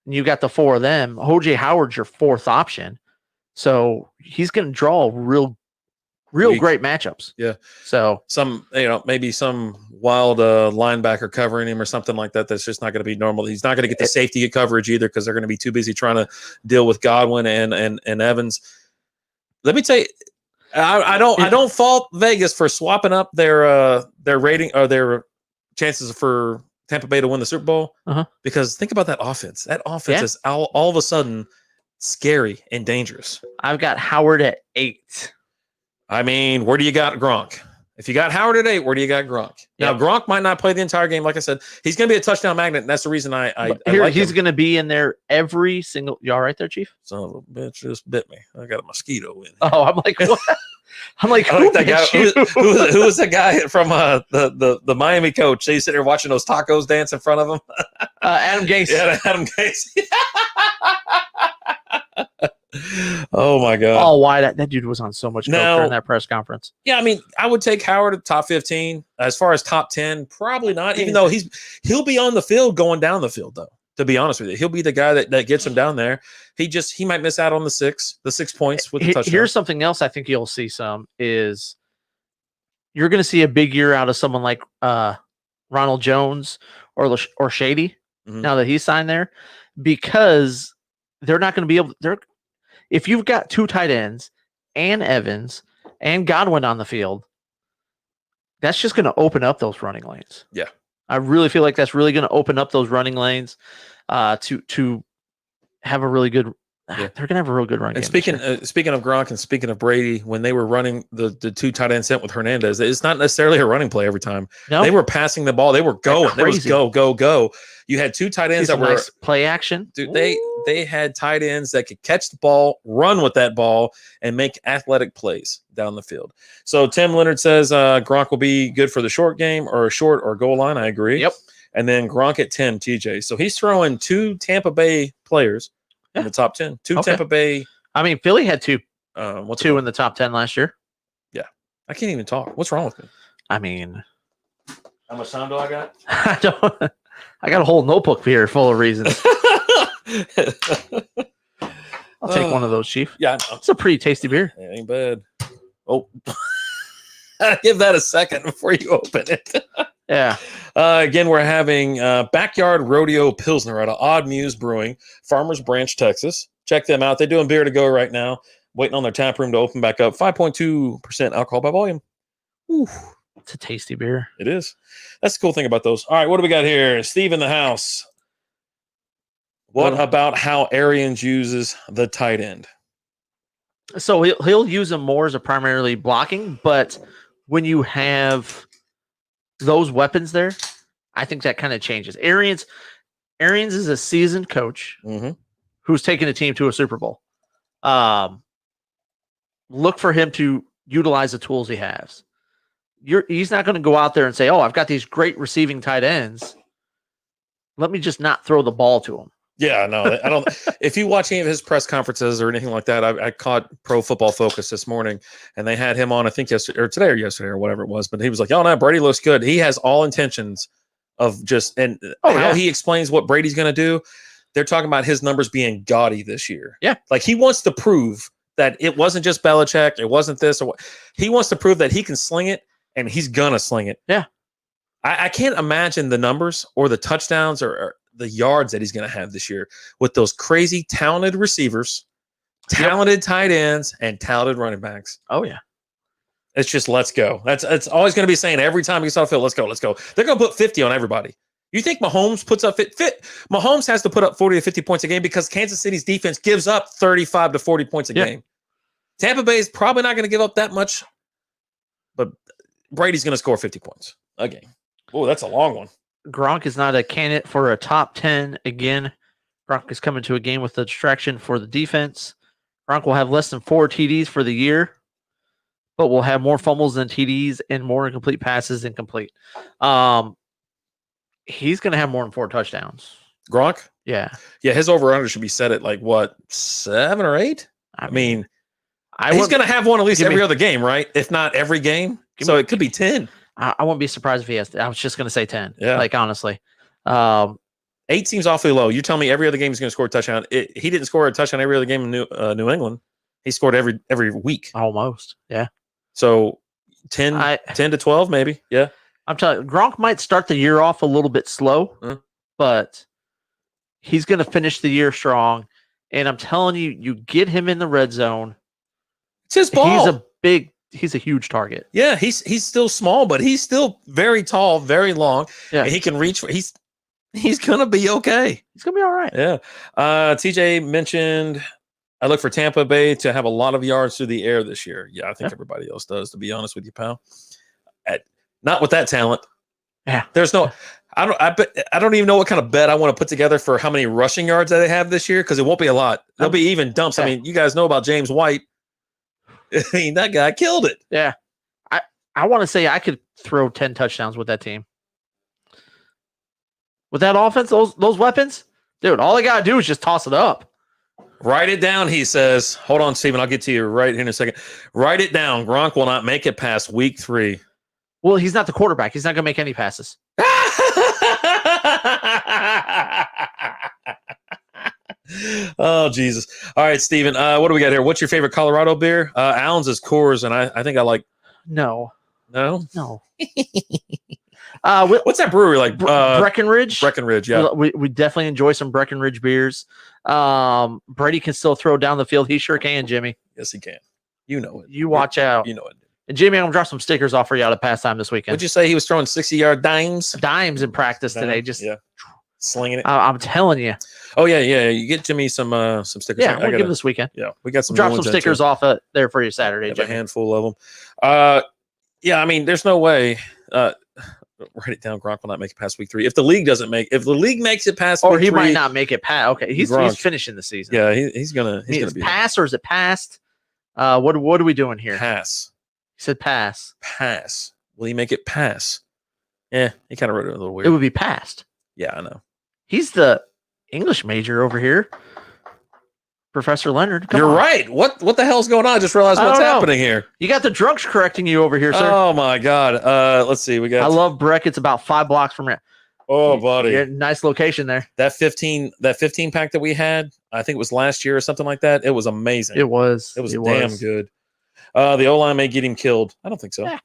And you got the 4 of them. OJ Howard's your 4th option. So he's going to draw real great matchups. Yeah. So maybe some wild linebacker covering him or something like that. That's just not going to be normal. He's not going to get the safety coverage either because they're going to be too busy trying to deal with Godwin and Evans. Let me tell you, I don't fault Vegas for swapping up their rating or their chances for Tampa Bay to win the Super Bowl because think about that offense. That offense is all of a sudden scary and dangerous. I've got Howard at 8. I mean, where do you got Gronk? If you got Howard at 8, where do you got Gronk? Now, Gronk might not play the entire game. Like I said, he's going to be a touchdown magnet, and that's the reason I like he's going to be in there every single. You all right there, Chief? Son of a bitch just bit me. I got a mosquito in. Oh, I'm like, what? I'm like, who was that guy from the Miami coach? He's sitting there watching those tacos dance in front of him. Adam Gase. Yeah, Adam Gase. Oh my God! Oh, why that dude was on so much coke during that press conference. Yeah, I mean, I would take Howard at top 15. As far as top 10, probably not. Even though he'll be on the field, going down the field though. To be honest with you, he'll be the guy that gets him down there. He might miss out on the 6 points with the touchdown. Here's something else I think you'll see is you're going to see a big year out of someone like Ronald Jones or Shady now that he's signed there, because they're not going to be able. If you've got 2 tight ends and Evans and Godwin on the field, that's just going to open up those running lanes. Yeah. I really feel like that's really going to open up those running lanes to have a really good. They're going to have a real good run game. And speaking of Gronk and speaking of Brady, when they were running the 2 tight end set with Hernandez, it's not necessarily a running play every time. No. They were passing the ball. They were going. They was go. You had 2 tight ends that were nice play action. Dude, they had tight ends that could catch the ball, run with that ball, and make athletic plays down the field. So Tim Leonard says Gronk will be good for the short game or a short or goal line. I agree. Yep. And then Gronk at 10, TJ. So he's throwing 2 Tampa Bay players in the top 10. 2 Tampa Bay. I mean, Philly had 2 in the top 10 last year. Yeah. I can't even talk. What's wrong with me? I mean, how much time do I got? I got a whole notebook here full of reasons. I'll take one of those, Chief. Yeah, it's a pretty tasty beer. It ain't bad. Oh, give that a second before you open it. Yeah. Again, we're having Backyard Rodeo Pilsner out of Odd Muse Brewing, Farmers Branch, Texas. Check them out. They're doing beer to go right now, waiting on their tap room to open back up. 5.2% alcohol by volume. Ooh, It's a tasty beer. it is. That's the cool thing about those. All right, what do we got here? Steve in the house. What about how Arians uses the tight end? So he'll use them more as a primarily blocking, but when you have those weapons there, I think that kind of changes. Arians is a seasoned coach who's taken a team to a Super Bowl. Look for him to utilize the tools he has. He's not going to go out there and say, "Oh, I've got these great receiving tight ends. Let me just not throw the ball to him." Yeah, no, I don't. If you watch any of his press conferences or anything like that, I caught Pro Football Focus this morning, and they had him on, I think yesterday or yesterday or whatever it was. But he was like, "Oh no, Brady looks good. He has all intentions of just how he explains what Brady's going to do." They're talking about his numbers being gaudy this year. Yeah, like he wants to prove that it wasn't just Belichick, it wasn't this or what. He wants to prove that he can sling it, and he's gonna sling it. Yeah, I can't imagine the numbers or the touchdowns or the yards that he's going to have this year with those crazy talented receivers, talented tight ends, and talented running backs. Oh yeah. It's just, let's go. It's always going to be saying every time he gets off the field, let's go, let's go. They're going to put 50 on everybody. You think Mahomes puts up Mahomes has to put up 40 to 50 points a game because Kansas City's defense gives up 35 to 40 points a game. Tampa Bay is probably not going to give up that much, but Brady's going to score 50 points a game. Oh, that's a long one. Gronk is not a candidate for a top 10 again. Gronk is coming to a game with a distraction for the defense. Gronk will have less than 4 TDs for the year, but will have more fumbles than TDs and more incomplete passes than complete. He's going to have more than 4 touchdowns. Gronk? Yeah. Yeah, his over-under should be set at like, what, 7 or 8? I mean he's going to have one at least every other game, right? If not every game. So it could be 10. I wouldn't be surprised if he has. I was just going to say 10. Yeah. Like, honestly. 8 seems awfully low. You tell me every other game he's going to score a touchdown. He didn't score a touchdown every other game in New England. He scored every week. Almost. Yeah. So 10 to 12 maybe. Yeah. I'm telling you, Gronk might start the year off a little bit slow, but he's going to finish the year strong. And I'm telling you, you get him in the red zone. It's his ball. He's a huge target. Yeah, he's still small, but he's still very tall, very long. Yeah, and he can reach. He's gonna be okay. He's gonna be all right. Yeah. TJ mentioned I look for Tampa Bay to have a lot of yards through the air this year. Yeah, I think everybody else does. To be honest with you, pal. Not with that talent. Yeah. There's no. I don't even know what kind of bet I want to put together for how many rushing yards that they have this year because it won't be a lot. There'll be even dumps. I mean, you guys know about James White. I mean, that guy killed it. Yeah. I want to say I could throw 10 touchdowns with that team. With that offense, those weapons, dude, all I got to do is just toss it up. Write it down, he says. Hold on, Steven. I'll get to you right here in a second. Write it down. Gronk will not make it past week 3. Well, he's not the quarterback. He's not going to make any passes. Oh, Jesus. All right, Steven. What do we got here? What's your favorite Colorado beer? Allen's is Coors, and I think I like... No. No? What's that brewery like? Breckenridge? Breckenridge, yeah. We definitely enjoy some Breckenridge beers. Brady can still throw down the field. He sure can, Jimmy. Yes, he can. You know it. You watch out. You know it. And Jimmy, I'm going to drop some stickers off for you out of pastime this weekend. Would you say he was throwing 60-yard dimes? Dimes in practice today. Just slinging it. I'm telling you. Oh, yeah. You get Jimmy some stickers. Yeah, we'll give him this weekend. Yeah, we got some. Drop some stickers off there for you Saturday. A handful of them. Yeah, I mean, there's no way. Write it down. Gronk will not make it past week 3. If the league makes it past, or week he 3, might not make it past. Okay, he's finishing the season. Yeah, he's gonna be pass or is it passed? What are we doing here? Pass. He said pass. Pass. Will he make it pass? Yeah, he kind of wrote it a little weird. It would be passed. Yeah, I know. He's the English major over here. Professor Leonard. You're right. What the hell's going on? I just realized what's happening here. You got the drunks correcting you over here, sir. Oh my God. Let's see. I love Breck. It's about 5 blocks from here. Oh, buddy. Yeah, nice location there. That 15 pack that we had, I think it was last year or something like that. It was amazing. It was damn good. The O-line may get him killed. I don't think so. Yeah.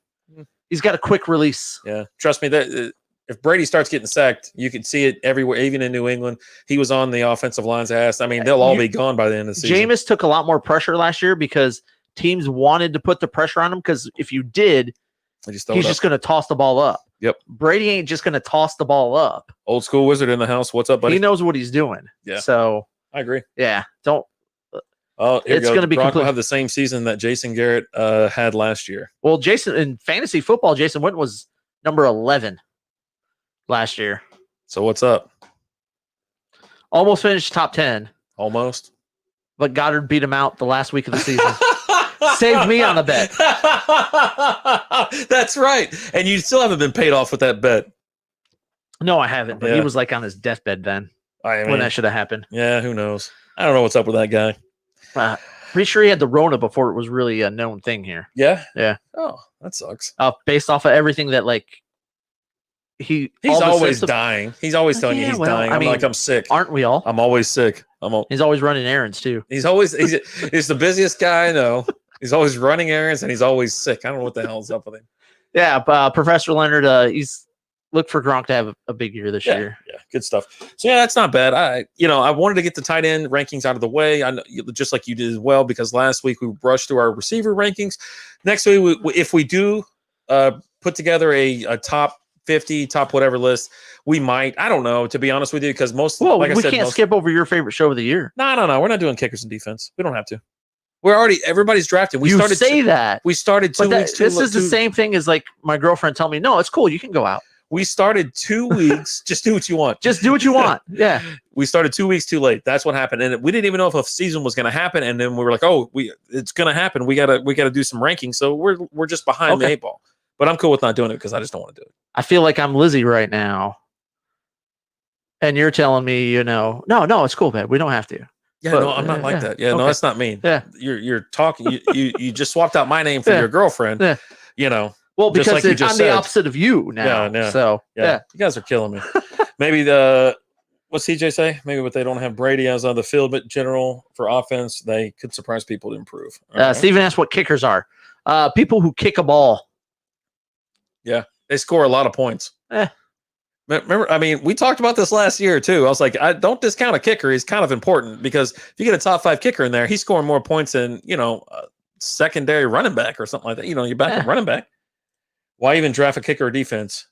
He's got a quick release. Yeah, trust me. That if Brady starts getting sacked, you can see it everywhere. Even in New England, he was on the offensive line's ass. I mean, they'll all be gone by the end of the season. Jameis took a lot more pressure last year because teams wanted to put the pressure on him. Because if you did, he's just going to toss the ball up. Yep. Brady ain't just going to toss the ball up. Old school wizard in the house. What's up, buddy? He knows what he's doing. Yeah. So I agree. Yeah. Don't. Oh, it's going to be Gronk will have the same season that Jason Garrett had last year. Well, Jason in fantasy football, Jason Witten was number 11 last year. So what's up? Almost finished top 10. Almost. But Goddard beat him out the last week of the season. Saved me on a bet. That's right. And you still haven't been paid off with that bet. No, I haven't. But he was like on his deathbed then when that should have happened. Yeah, who knows? I don't know what's up with that guy. Pretty sure he had the Rona before it was really a known thing here. Yeah? Yeah. Oh, that sucks. Based off of everything that, like, he's always dying. He's always telling you he's dying. I'm sick. Aren't we all? I'm always sick. He's always running errands, too. He's the busiest guy I know. He's always running errands, and he's always sick. I don't know what the hell's up with him. Yeah, Professor Leonard, he's look for Gronk to have a big year this year. Yeah, good stuff. So yeah, that's not bad. I wanted to get the tight end rankings out of the way. I know, just like you did as well, because last week we brushed through our receiver rankings. Next week, if we do put together a top 50, top whatever list, we might. I don't know, to be honest with you, because we can't skip over your favorite show of the year. No. We're not doing kickers and defense. We don't have to. Everybody's drafted. We started 2 weeks. This is the same thing as like my girlfriend telling me, no, it's cool. You can go out. We started 2 weeks. Just do what you want. Just do what you want. Yeah. We started 2 weeks too late. That's what happened. And we didn't even know if a season was going to happen. And then we were like, it's going to happen. We got to do some rankings. So we're just behind the 8 ball. But I'm cool with not doing it because I just don't want to do it. I feel like I'm Lizzie right now. And you're telling me, no, it's cool, babe. We don't have to. Yeah, but, no, I'm not like that. Yeah, no, that's not mean. Yeah. You're talking. You just swapped out my name for your girlfriend. Yeah. Well, because like I'm the opposite of you now. Yeah. So you guys are killing me. Maybe what's CJ say? Maybe what they don't have Brady as on the field, but general for offense, they could surprise people to improve. Steven asked what kickers are. People who kick a ball. Yeah, they score a lot of points. Remember, I mean, we talked about this last year too. I was like, I don't discount a kicker. He's kind of important because if you get a top 5 kicker in there, he's scoring more points than secondary running back or something like that. Your backup running back. Why even draft a kicker or defense?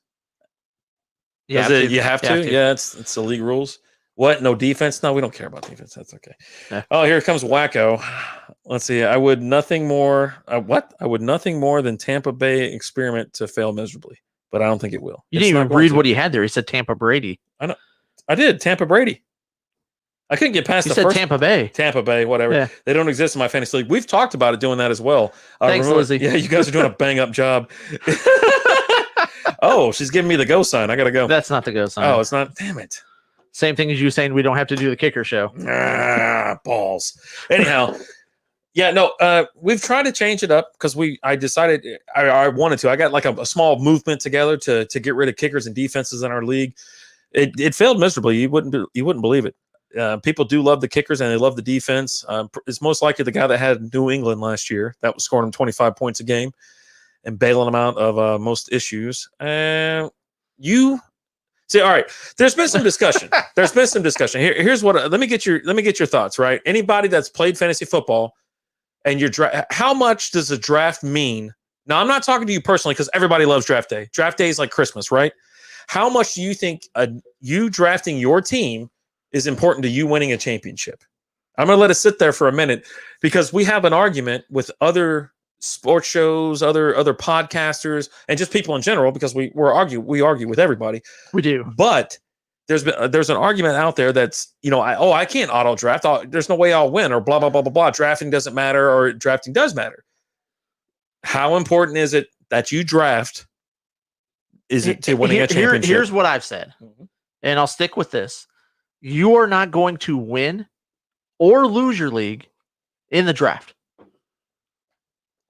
You have to. Yeah, it's the league rules. What? No defense? No, we don't care about defense. That's okay. Yeah. Oh, here comes Wacko. Let's see. I would nothing more. What? I would nothing more than Tampa Bay experiment to fail miserably, but I don't think it will. You didn't even read what he had there. He said Tampa Brady. I know. I did. Tampa Brady. I couldn't get past the first. Tampa Bay. Tampa Bay, whatever. Yeah. They don't exist in my fantasy league. We've talked about it doing that as well. Thanks, Lizzie. Yeah, you guys are doing a bang-up job. Oh, she's giving me the go sign. I got to go. That's not the go sign. Oh, it's not? Damn it. Same thing as you saying we don't have to do the kicker show. Balls. Anyhow, we've tried to change it up because I decided I wanted to. I got like a small movement together to get rid of kickers and defenses in our league. It failed miserably. You wouldn't believe it. People do love the kickers and they love the defense. It's most likely the guy that had New England last year that was scoring him 25 points a game and bailing him out of most issues. See, all right. There's been some discussion. Here's what. Let me get your thoughts. Right. Anybody that's played fantasy football, and how much does a draft mean? Now, I'm not talking to you personally because everybody loves draft day. Draft day is like Christmas, right? How much do you think you drafting your team is important to you winning a championship? I'm going to let it sit there for a minute because we have an argument with other sports shows, other podcasters, and just people in general, because we argue with everybody. We do. But there's an argument out there that's, I can't auto draft. There's no way I'll win, or blah, blah, blah, blah, blah. Drafting doesn't matter, or drafting does matter. How important is it that you draft? Is it to winning a championship? Here's what I've said, and I'll stick with this. You are not going to win or lose your league in the draft.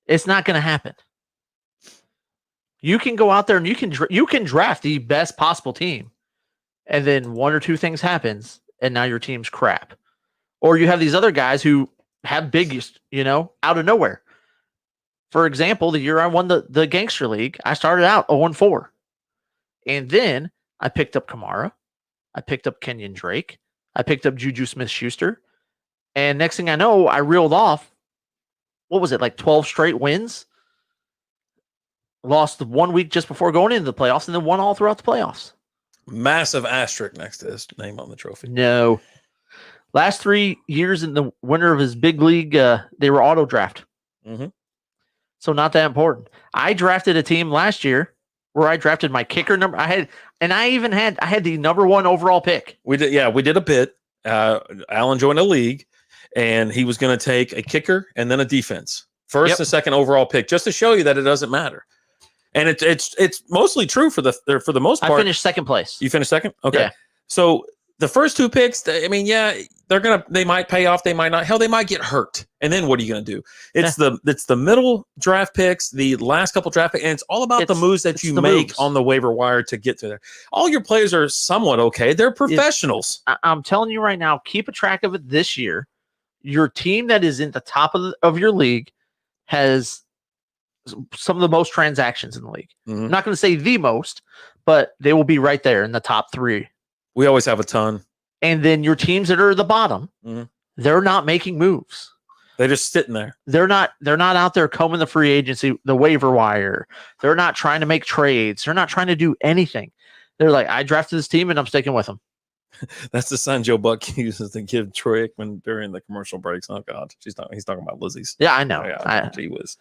It's not going to happen. You can go out there and you can draft the best possible team, and then 1 or 2 things happens, and now your team's crap. Or you have these other guys who have biggest, out of nowhere. For example, the year I won the Gangster League, I started out 0-4. And then I picked up Kamara. I picked up Kenyon Drake. I picked up Juju Smith-Schuster. And next thing I know, I reeled off, what was it, like 12 straight wins? Lost 1 week just before going into the playoffs and then won all throughout the playoffs. Massive asterisk next to his name on the trophy. No. Last 3 years in the winner of his big league, they were auto draft. Mm-hmm. So not that important. I drafted a team last year where I drafted my kicker number. I had the number 1 overall pick. We did a bit. Alan joined a league, and he was going to take a kicker and then a defense. First and second overall pick, just to show you that it doesn't matter. And it's mostly true for the most part. I finished second place. You finished second? Okay. Yeah. So the first 2 picks, I mean, they might pay off, they might not. Hell, they might get hurt. And then what are you going to do? It's the middle draft picks, the last couple draft picks, and it's all about the moves that you make on the waiver wire to get to there. All your players are somewhat okay. They're professionals. I'm telling you right now, keep a track of it this year. Your team that is in the top of your league has some of the most transactions in the league. Mm-hmm. I'm not going to say the most, but they will be right there in the top 3. We always have a ton. And then your teams that are at the bottom, they're not making moves. They're just sitting there. They're not out there combing the free agency, the waiver wire. They're not trying to make trades. They're not trying to do anything. They're like, I drafted this team and I'm sticking with them. That's the sign Joe Buck uses to give Troy Aikman during the commercial breaks. Oh God, he's talking about Lizzie's. Yeah, I know. Gee whiz.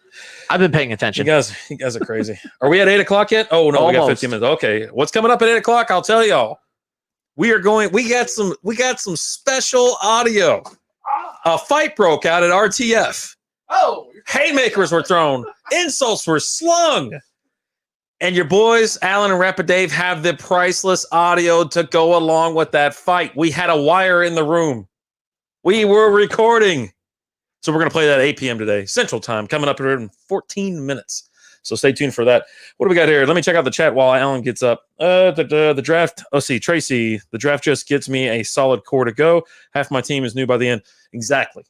I've been paying attention. You guys are crazy. Are we at 8:00 yet? Oh no, Almost. We got 15 minutes. Okay, what's coming up at 8:00? I'll tell y'all. We got some special audio. A fight broke out at RTF. Oh, haymakers were thrown, insults were slung. And your boys, Alan and Rapid Dave, have the priceless audio to go along with that fight. We had a wire in the room. We were recording. So we're going to play that at 8 p.m. today, Central Time, coming up here in 14 minutes. So stay tuned for that. What do we got here? Let me check out the chat while Alan gets up. The draft. Oh, see, Tracy, the draft just gets me a solid core to go. Half my team is new by the end. Exactly.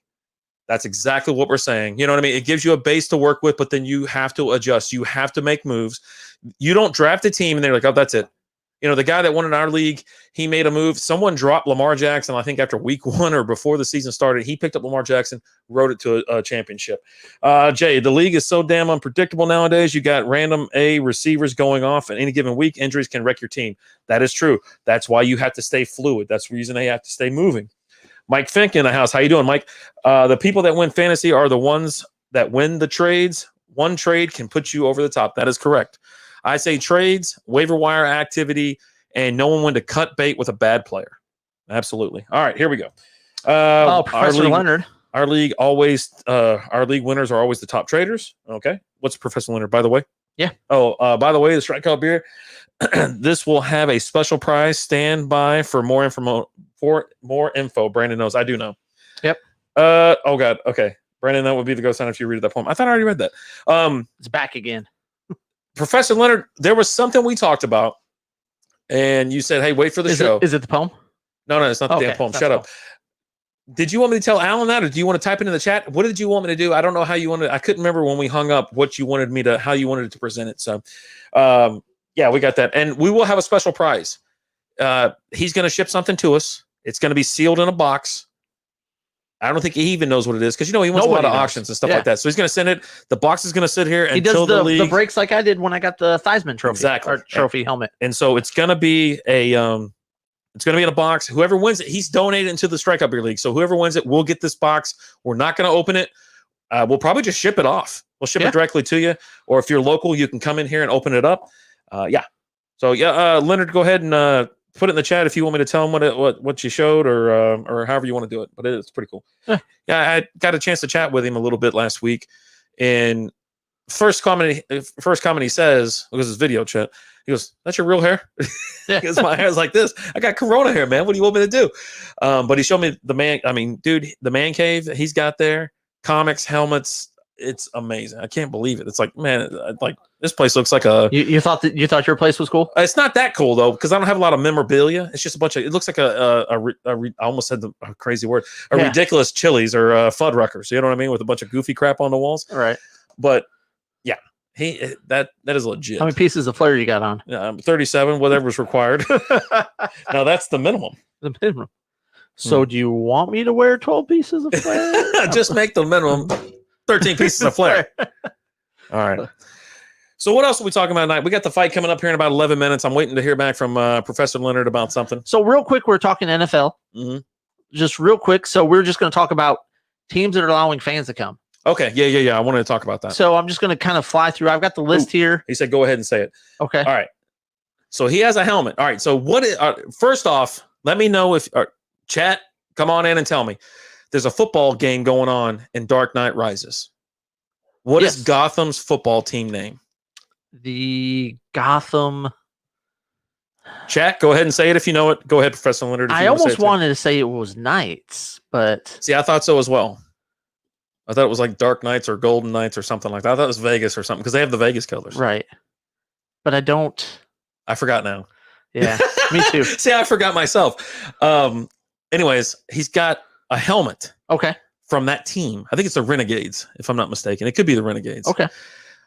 That's exactly what we're saying. You know what I mean? It gives you a base to work with, but then you have to adjust. You have to make moves. You don't draft a team and they're like, oh, that's it. You know, the guy that won in our league, he made a move. Someone dropped Lamar Jackson, I think after week 1 or before the season started. He picked up Lamar Jackson, rode it to a championship. Jay, the league is so damn unpredictable nowadays. You got random receivers going off at any given week. Injuries can wreck your team. That is true. That's why you have to stay fluid. That's the reason they have to stay moving. Mike Fink in the house. How you doing, Mike? The people that win fantasy are the ones that win the trades. One trade can put you over the top. That is correct. I say trades, waiver wire activity, and knowing when to cut bait with a bad player. Absolutely. All right, here we go. Professor Leonard. Our league winners are always the top traders. Okay. What's Professor Leonard, by the way? Yeah. Oh, by the way, the Strikeout Beer. This will have a special prize. Stand by for more info. Brandon knows. I do know. Yep. Oh God. Okay. Brandon, that would be the ghost sign if you read that poem. I thought I already read that. It's back again. Professor Leonard, there was something we talked about, and you said, "Hey, wait for the show." Is it the poem? No, it's not the damn poem. Shut up. Did you want me to tell Alan that, or do you want to type it in the chat? What did you want me to do? I don't know how you wanted. I couldn't remember when we hung up what you wanted me to, how you wanted it to present it. So, yeah, we got that, and we will have a special prize. He's going to ship something to us. It's going to be sealed in a box. I don't think he even knows what it is because, you know, he wants a lot of auctions and stuff like that. So he's going to send it. The box is going to sit here until the league. The breaks like I did when I got the Theismann trophy. Exactly. Or trophy helmet. And so it's going to be it's going to be in a box. Whoever wins it, he's donated into the Strikeout Beer League. So whoever wins it, we'll get this box. We're not going to open it. We'll probably just ship it off. We'll ship it directly to you. Or if you're local, you can come in here and open it up. Yeah. So, Leonard, go ahead and put it in the chat if you want me to tell him what you showed or however you want to do it. But it's pretty cool. Yeah, I got a chance to chat with him a little bit last week. And first comment he says, because his video chat, he goes, "That's your real hair?" Because my hair's like this. I got Corona hair, man. What do you want me to do? But he showed me the man cave that he's got there, comics, helmets. It's amazing. I can't believe it. It's like, man, like this place looks like a. You thought your place was cool? It's not that cool though, because I don't have a lot of memorabilia. It's just a bunch of. It looks like I almost said the crazy word. Ridiculous Chili's or Fuddruckers. You know what I mean? With a bunch of goofy crap on the walls. All right. But That is legit. How many pieces of flair you got on? 37, whatever's required. Now that's the minimum. The minimum. So do you want me to wear 12 pieces of flair? Just make the minimum 13 pieces of flair. All right. So what else are we talking about tonight? We got the fight coming up here in about 11 minutes. I'm waiting to hear back from Professor Leonard about something. So real quick, we're talking NFL. Mm-hmm. Just real quick. So we're just going to talk about teams that are allowing fans to come. Okay. Yeah. I wanted to talk about that. So I'm just going to kind of fly through. I've got the list here. He said, go ahead and say it. Okay. All right. So he has a helmet. All right. So first off, let me know if chat, come on in and tell me. There's a football game going on in Dark Knight Rises. What is Gotham's football team name? The Gotham. Chat, go ahead and say it if you know it. Go ahead, Professor Leonard. I almost wanted to say it was Knights, but see, I thought so as well. I thought it was like Dark Knights or Golden Knights or something like that. I thought it was Vegas or something because they have the Vegas colors. Right. But I forgot now. Yeah, me too. See, I forgot myself. Anyways, he's got a helmet. Okay. From that team. I think it's the Renegades, if I'm not mistaken. It could be the Renegades. Okay.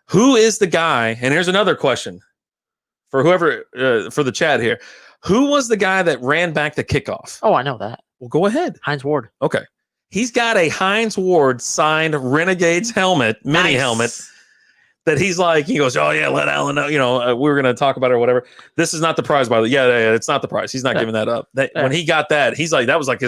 Who is the guy? And here's another question for whoever, for the chat here. Who was the guy that ran back the kickoff? Oh, I know that. Well, go ahead. Hines Ward. Okay. He's got a Hines Ward signed Renegades helmet, mini helmet, that he goes, oh, yeah, let Alan know. We were going to talk about it or whatever. This is not the prize, by the way. Yeah, it's not the prize. He's not giving that up. When he got that, he's like, that was like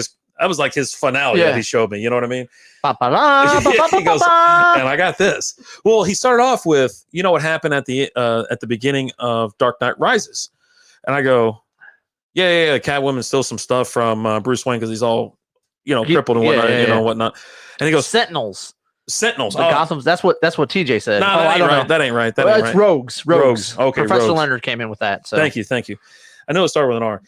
his finale that he showed me. You know what I mean? He goes, and I got this. Well, he started off with, what happened at the beginning of Dark Knight Rises. And I go, yeah, Catwoman steals some stuff from Bruce Wayne because he's all, crippled and whatnot, whatnot. And he goes, Sentinels. Gotham's. That's what TJ said. No, that ain't right. That ain't right. That ain't right. It's Rogues. Okay, Professor Rogues. Leonard came in with that. So Thank you. I know it started with an R.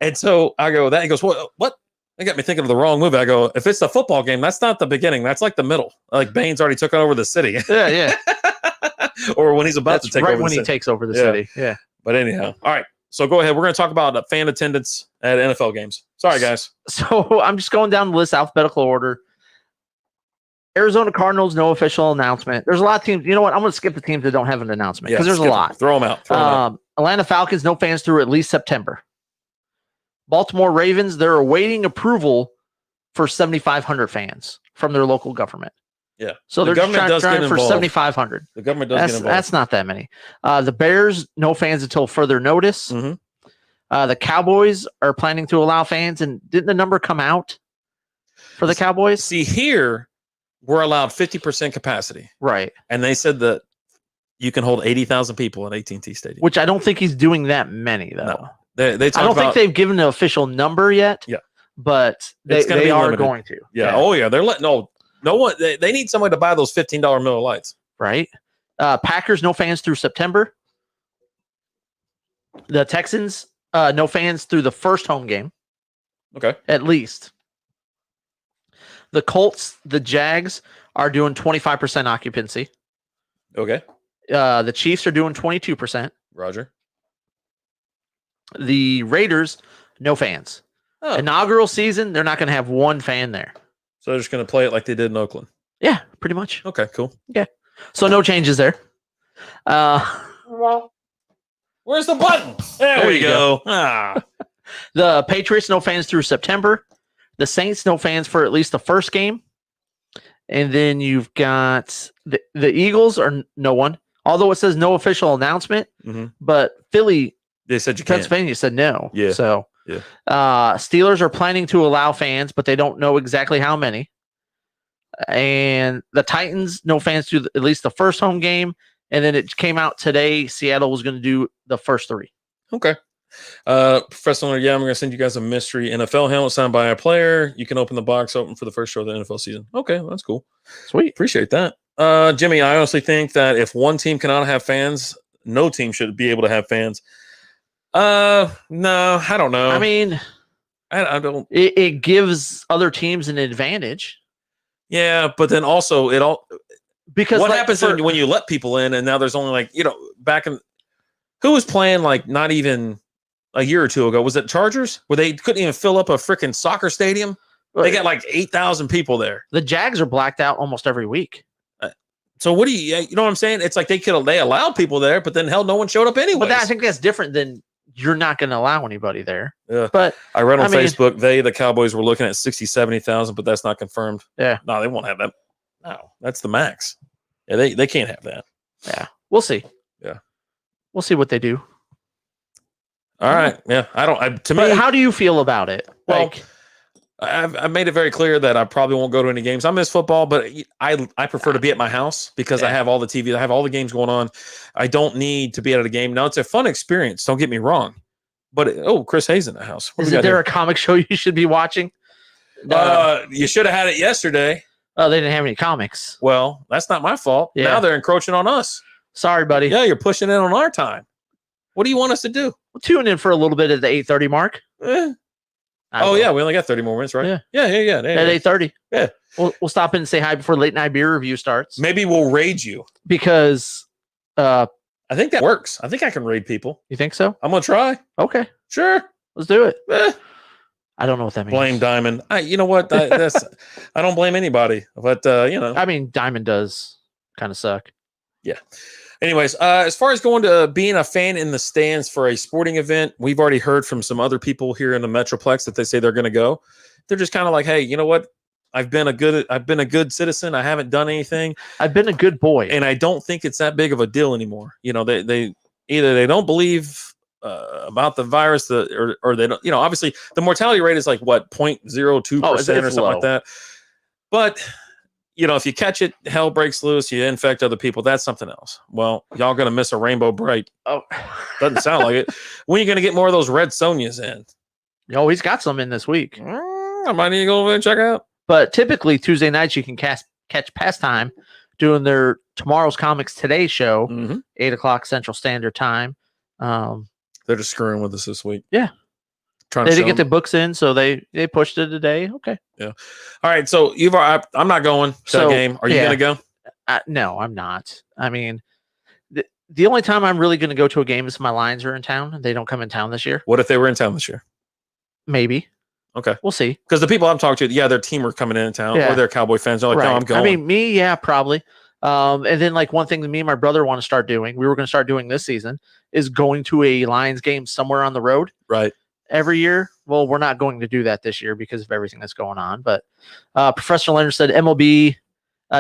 And so I go, he goes, what? That got me thinking of the wrong movie. I go, if it's a football game, that's not the beginning. That's like the middle. Like Bane's already took over the city. Yeah. Or when he's about to take over the city. Right when he takes over the city. Yeah. But anyhow, all right. So go ahead. We're going to talk about fan attendance at NFL games. Sorry, guys. So I'm just going down the list, alphabetical order. Arizona Cardinals, no official announcement. There's a lot of teams. You know what? I'm going to skip the teams that don't have an announcement because there's a lot. Throw them out. Atlanta Falcons, no fans through at least September. Baltimore Ravens, they're awaiting approval for 7,500 fans from their local government. Yeah. So they're trying for 7,500. The government does get involved. That's not that many. The Bears, no fans until further notice. Mm-hmm. The Cowboys are planning to allow fans. And didn't the number come out for the Cowboys? See, here, we're allowed 50% capacity. Right. And they said that you can hold 80,000 people at AT&T Stadium. Which I don't think he's doing that many, though. No. They I don't think they've given an official number yet. Yeah. But they are limited. Going to. Yeah. Oh, yeah. They're letting no one. They need somebody to buy those $15 Miller Lights. Right. Packers, no fans through September. The Texans, no fans through the first home game. Okay. At least. The Colts, the Jags are doing 25% occupancy. Okay. The Chiefs are doing 22%. Roger. The Raiders, no fans. Oh. Inaugural season, they're not going to have one fan there. So they're just going to play it like they did in Oakland. Yeah, pretty much. Okay, cool. Yeah. So no changes there. Where's the button? There we go. The Patriots, no fans through September. The Saints, no fans for at least the first game. And then you've got the Eagles are no one. Although it says no official announcement, but Philly, they said you Pennsylvania said no. Yeah. So Steelers are planning to allow fans, but they don't know exactly how many. And the Titans, no fans to at least the first home game. And then it came out today, Seattle was going to do the first three. Okay. Professor Leonard, I'm going to send you guys a mystery NFL helmet signed by a player. You can open the box open for the first show of the NFL season. Okay, well, that's cool. Sweet. Appreciate that. Jimmy, I honestly think that if one team cannot have fans, no team should be able to have fans. No, I don't know. I mean, I don't. It gives other teams an advantage. Yeah, but then also because what happens when you let people in and now there's only back in who was playing not even a year or two ago? Was it Chargers where they couldn't even fill up a freaking soccer stadium? They got 8,000 people there. The Jags are blacked out almost every week. So what do you know what I'm saying? It's like they allowed people there, but then hell, no one showed up anyway. But I think that's different than you're not going to allow anybody there. Yeah. But I read on Facebook, the Cowboys were looking at 60, 70,000, but that's not confirmed. Yeah. No, they won't have that. No, that's the max. Yeah, they can't have that. Yeah. We'll see. Yeah. We'll see what they do. All right. Yeah. To me, how do you feel about it? Well, I've made it very clear that I probably won't go to any games. I miss football, but I prefer to be at my house because I have all the TV. I have all the games going on. I don't need to be at a game. Now, it's a fun experience. Don't get me wrong. But, Chris Hayes in the house. Is there a comic show you should be watching? You should have had it yesterday. Oh, they didn't have any comics. Well, that's not my fault. Yeah. Now they're encroaching on us. Sorry, buddy. Yeah, you're pushing in on our time. What do you want us to do? We'll tune in for a little bit at the 8:30 mark. Yeah, we only got 30 more minutes, right? Yeah. At 8:30. Yeah. We'll stop in and say hi before late night beer review starts. Maybe we'll raid you. Because I think that works. I think I can raid people. You think so? I'm going to try. Okay. Sure. Let's do it. I don't know what that means. Blame Diamond. You know what? I don't blame anybody. But, I mean, Diamond does kind of suck. Yeah. Anyways, as far as going to being a fan in the stands for a sporting event, we've already heard from some other people here in the Metroplex that they say they're going to go. They're just kind of like, hey, you know what? I've been a good citizen. I haven't done anything. I've been a good boy, and I don't think it's that big of a deal anymore. They either they don't believe about the virus, or they don't. Obviously the mortality rate is like what 0.02% or something like that. But if you catch it, hell breaks loose, you infect other people. That's something else. Well, y'all going to miss a Rainbow Bright. Oh, doesn't sound like it. When are you going to get more of those red Sonias in? Oh, he's got some in this week. I might need to go over and check out. But typically Tuesday nights you can catch Pastime doing their Tomorrow's Comics Today show, 8:00 Central Standard Time. They're just screwing with us this week. Yeah. They didn't get the books in, so they pushed it today. Okay. Yeah. All right. So I'm not going to that game. Are you going to go? No, I'm not. I mean, the only time I'm really going to go to a game is if my Lions are in town. They don't come in town this year. What if they were in town this year? Maybe. Okay. We'll see. Because the people I'm talking to, their team are coming in town, or they're Cowboy fans. They're like, no, I'm going. I mean, me, probably. And then like one thing that me and my brother want to start doing, we were going to start doing this season, is going to a Lions game somewhere on the road. Right. Every year. Well, we're not going to do that this year because of everything that's going on. But Professor Leonard said MLB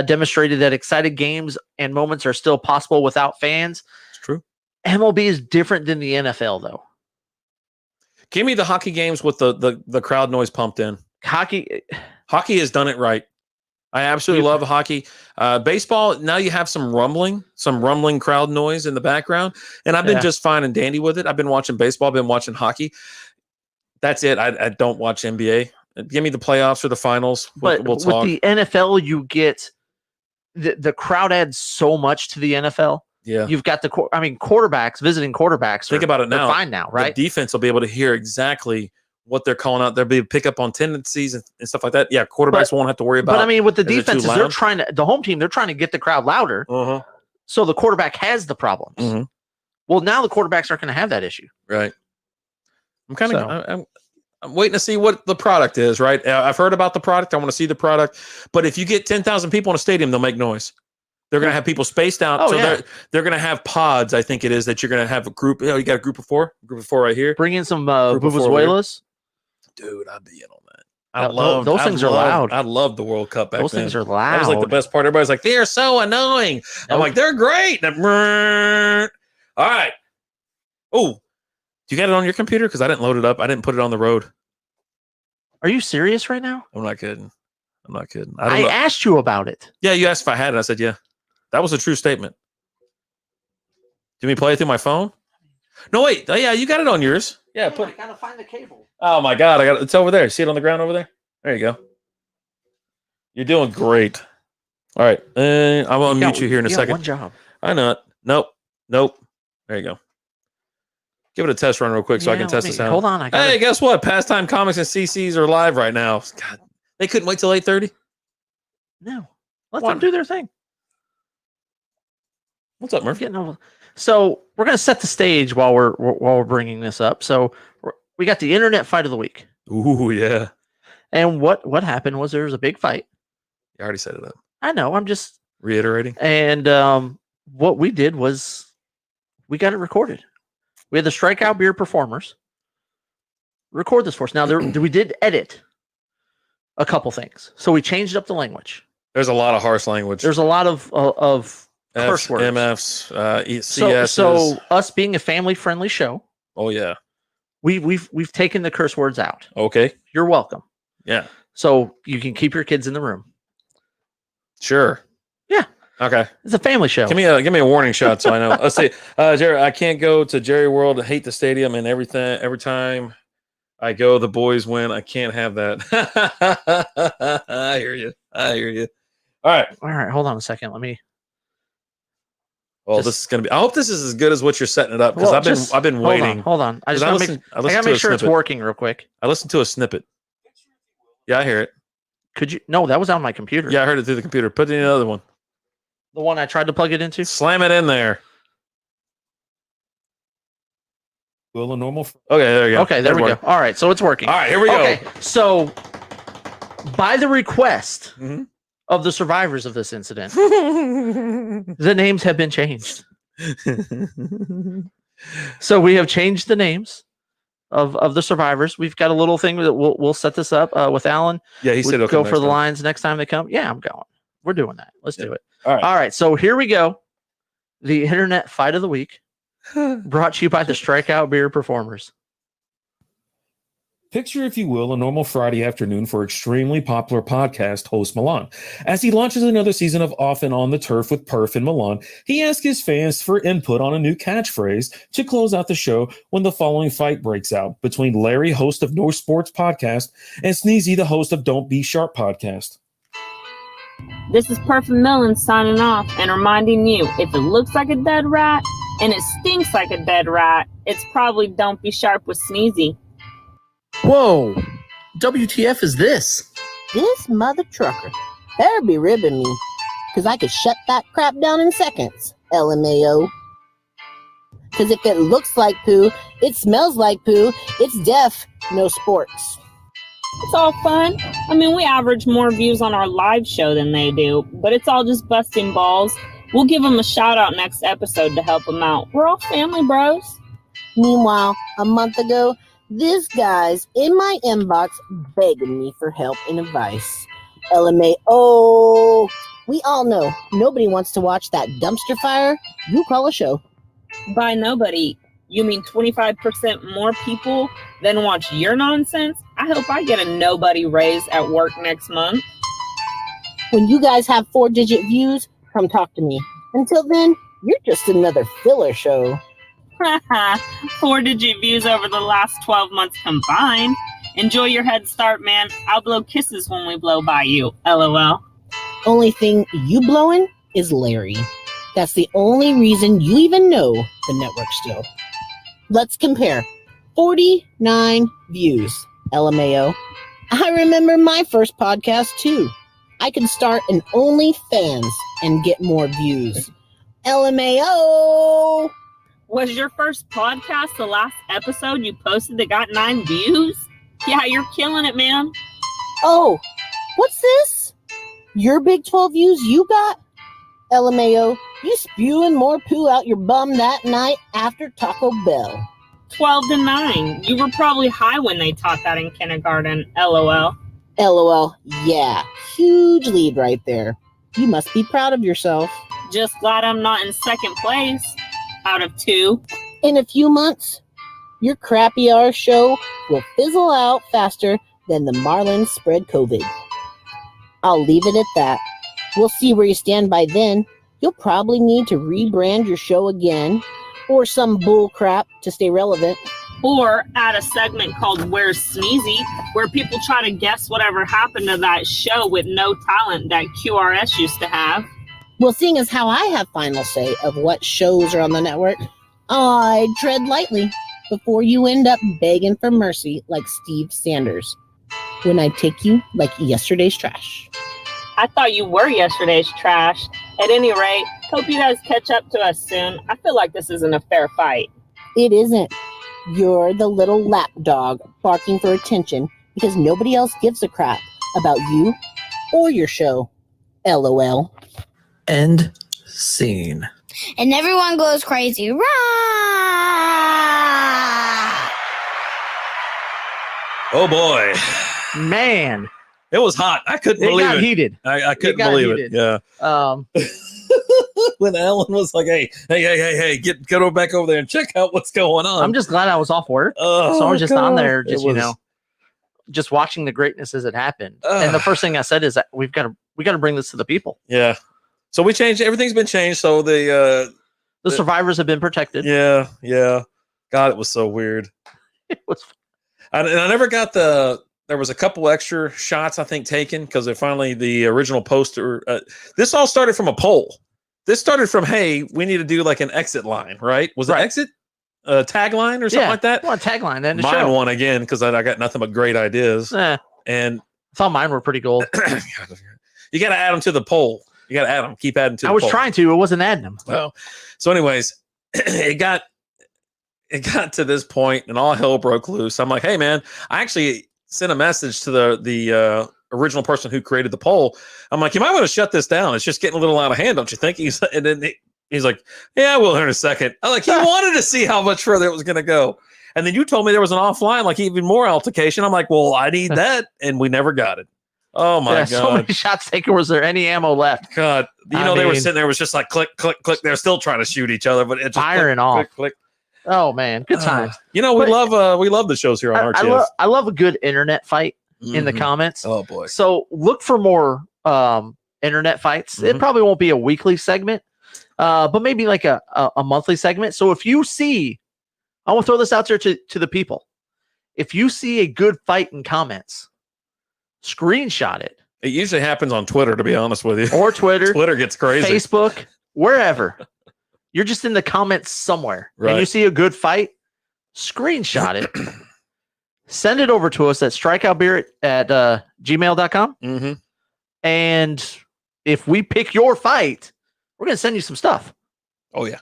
demonstrated that excited games and moments are still possible without fans. It's true. MLB is different than the NFL, though. Give me the hockey games with the crowd noise pumped in. Hockey has done it right. I absolutely love hockey. Baseball, now you have some rumbling crowd noise in the background. And I've been just fine and dandy with it. I've been watching baseball. I've been watching hockey. That's it. I don't watch NBA. Give me the playoffs or the finals. We'll talk. With the NFL, you get the crowd adds so much to the NFL. Yeah. You've got quarterbacks, visiting quarterbacks. Think about it now. Fine now, right? The defense will be able to hear exactly what they're calling out. There'll be a pickup on tendencies and stuff like that. Yeah, quarterbacks won't have to worry about. But I mean, with the defenses, the home team, they're trying to get the crowd louder. So the quarterback has the problems. Well, now the quarterbacks aren't going to have that issue. Right. I'm waiting to see what the product is, right? I've heard about the product. I want to see the product. But if you get 10,000 people in a stadium, they'll make noise. They're going to have people spaced out. They're going to have pods, I think it is, that you're going to have a group. You got a group of four? Group of four right here. Bring in some vuvuzelas. Dude, I'd be in on that. Those things are loud. I love the World Cup back then. Those things are loud. That was like the best part. Everybody's like, they're so annoying. I'm like, they're great. All right. Oh, you got it on your computer? Because I didn't load it up. I didn't put it on the road. Are you serious right now? I'm not kidding. I asked you about it. Yeah, you asked if I had it. I said, yeah. That was a true statement. Do you play it through my phone? No, wait. Oh, yeah, you got it on yours. Yeah, I gotta find the cable. Oh my God, it's over there. See it on the ground over there? There you go. You're doing great. All right. I'm gonna mute you here in a second. One job. I know it. Nope. There you go. Give it a test run real quick so I can test this out. Hold on. Hey, guess what? Pastime Comics and CCs are live right now. God, they couldn't wait till 8:30? No. Let them do their thing. What's up, Murphy? So we're going to set the stage while we're bringing this up. So we got the internet fight of the week. Ooh, yeah. And what happened was there was a big fight. You already set it up. I know. I'm just Reiterating. And what we did was we got it recorded. We had the Strikeout Beer performers record this for us. Now, we did edit a couple things. So we changed up the language. There's a lot of harsh language. There's a lot of curse words. MFs, CSs. So us being a family-friendly show. Oh, yeah. We've taken the curse words out. Okay. You're welcome. Yeah. So you can keep your kids in the room. Sure. Yeah. Okay. It's a family show. Give me a warning shot so I know. Let's see. Jerry, I can't go to Jerry World. I hate the stadium and everything. Every time I go, the boys win. I can't have that. I hear you. All right. Hold on a second. Let me. Well, this is gonna be. I hope this is as good as what you're setting it up because I've been waiting. Hold on. I gotta make sure it's working real quick. I listened to a snippet. Yeah, I hear it. Could you? No, that was on my computer. Yeah, I heard it through the computer. Put in the other one. The one I tried to plug it into. Slam it in there. Well, a normal. Okay, there you go. Okay, there we go. All right, so it's working. All right, here we go. Okay, so by the request of the survivors of this incident, the names have been changed. So we have changed the names of the survivors. We've got a little thing that we'll set this up with Alan. Yeah, he said we'll go for the lines next time they come. Yeah, I'm going. We're doing that. Let's do it. All right. So here we go. The internet fight of the week, brought to you by the Strikeout Beer performers. Picture, if you will, a normal Friday afternoon for extremely popular podcast host Milan. As he launches another season of Off and On the Turf with Perf and Milan, he asks his fans for input on a new catchphrase to close out the show when the following fight breaks out between Larry, host of North Sports Podcast, and Sneezy, the host of Don't Be Sharp Podcast. This is Perf and Millen signing off and reminding you, if it looks like a dead rat and it stinks like a dead rat, it's probably Don't Be Sharp with Sneezy. Whoa, WTF is this? This mother trucker better be ribbing me, because I could shut that crap down in seconds, LMAO. Because if it looks like poo, it smells like poo, it's deaf, no sports. It's all fun. I mean, we average more views on our live show than they do, but it's all just busting balls. We'll give them a shout out next episode to help them out. We're all family bros. Meanwhile, a month ago, this guy's in my inbox begging me for help and advice. LMAO. We all know nobody wants to watch that dumpster fire you call a show. By nobody, you mean 25% more people than watch your nonsense? I hope I get a nobody raise at work next month. When you guys have 4-digit views, come talk to me. Until then, you're just another filler show. 4-digit views over the last 12 months combined. Enjoy your head start, man. I'll blow kisses when we blow by you. LOL. Only thing you blowing is Larry. That's the only reason you even know the network still. Let's compare. 49 views. LMAO. I remember my first podcast too. I can start an OnlyFans and get more views. LMAO. Was your first podcast the last episode you posted that got 9 views? Yeah, you're killing it, man. Oh, what's this? Your Big 12 views you got? LMAO, you spewing more poo out your bum that night after Taco Bell. 12-9. You were probably high when they taught that in kindergarten. LOL. LOL, yeah. Huge lead right there. You must be proud of yourself. Just glad I'm not in second place out of 2. In a few months, your crappy ass show will fizzle out faster than the Marlins spread COVID. I'll leave it at that. We'll see where you stand by then. You'll probably need to rebrand your show again, or some bull crap to stay relevant. Or add a segment called Where's Sneezy, where people try to guess whatever happened to that show with no talent that QRS used to have. Well, seeing as how I have final say of what shows are on the network, I tread lightly before you end up begging for mercy like Steve Sanders when I take you like yesterday's trash. I thought you were yesterday's trash. At any rate, hope you guys catch up to us soon. I feel like this isn't a fair fight. It isn't. You're the little lapdog barking for attention because nobody else gives a crap about you or your show. LOL. End scene. And everyone goes crazy. Rah! Oh boy, Man, it was hot. I couldn't it believe got it. heated. I couldn't got believe heated. it. Yeah. When Alan was like, hey, get back over there and check out what's going on. I'm just glad I was off work. Oh, So I was just on there, God. just It was- just watching the greatness as it happened. And the first thing I said is that we got to bring this to the people. Yeah. So we changed. Everything's been changed. So The survivors have been protected. yeah. God, it was so weird. It was And I never got there was a couple extra shots, I think, taken because the original poster. This all started from a poll. This started from, hey, we need to do like an exit line, right? Was it exit? Tagline or something like that? Well, a tagline. Then the Mine show. won again because I got nothing but great ideas. Eh, And I thought mine were pretty gold. you got to add them to the poll. You got to add them. Keep adding to the I was poll. trying to. It wasn't adding them. Well, so anyways, it got to this point and all hell broke loose. I'm like, hey man, I actually sent a message to the original person who created the poll. I'm like, you might want to shut this down. It's just getting a little out of hand, don't you think? And then he's like, yeah, we'll in a second. I'm like, he wanted to see how much further it was going to go. And then you told me there was an offline, like even more altercation. I'm like, well, I need that. And we never got it. Oh my God. So many shots taken. Was there any ammo left? God, they were sitting there, it was just like click, click, click. They're still trying to shoot each other, but it's just firing off. click, click. Oh man, good times. We love the shows here on RTS. I love a good internet fight in the comments. Oh boy. So look for more internet fights. It Mhm. probably won't be a weekly segment, but maybe like a monthly segment. So if you see, I want to throw this out there to the people. If you see a good fight in comments, screenshot it. It usually happens on Twitter, to be honest with you. Or Twitter, Twitter gets crazy. Facebook, wherever. You're just in the comments somewhere. Right. And you see a good fight, screenshot it. Send it over to us at strikeoutbeer at gmail.com. Mm-hmm. And if we pick your fight, we're going to send you some stuff. Oh yeah.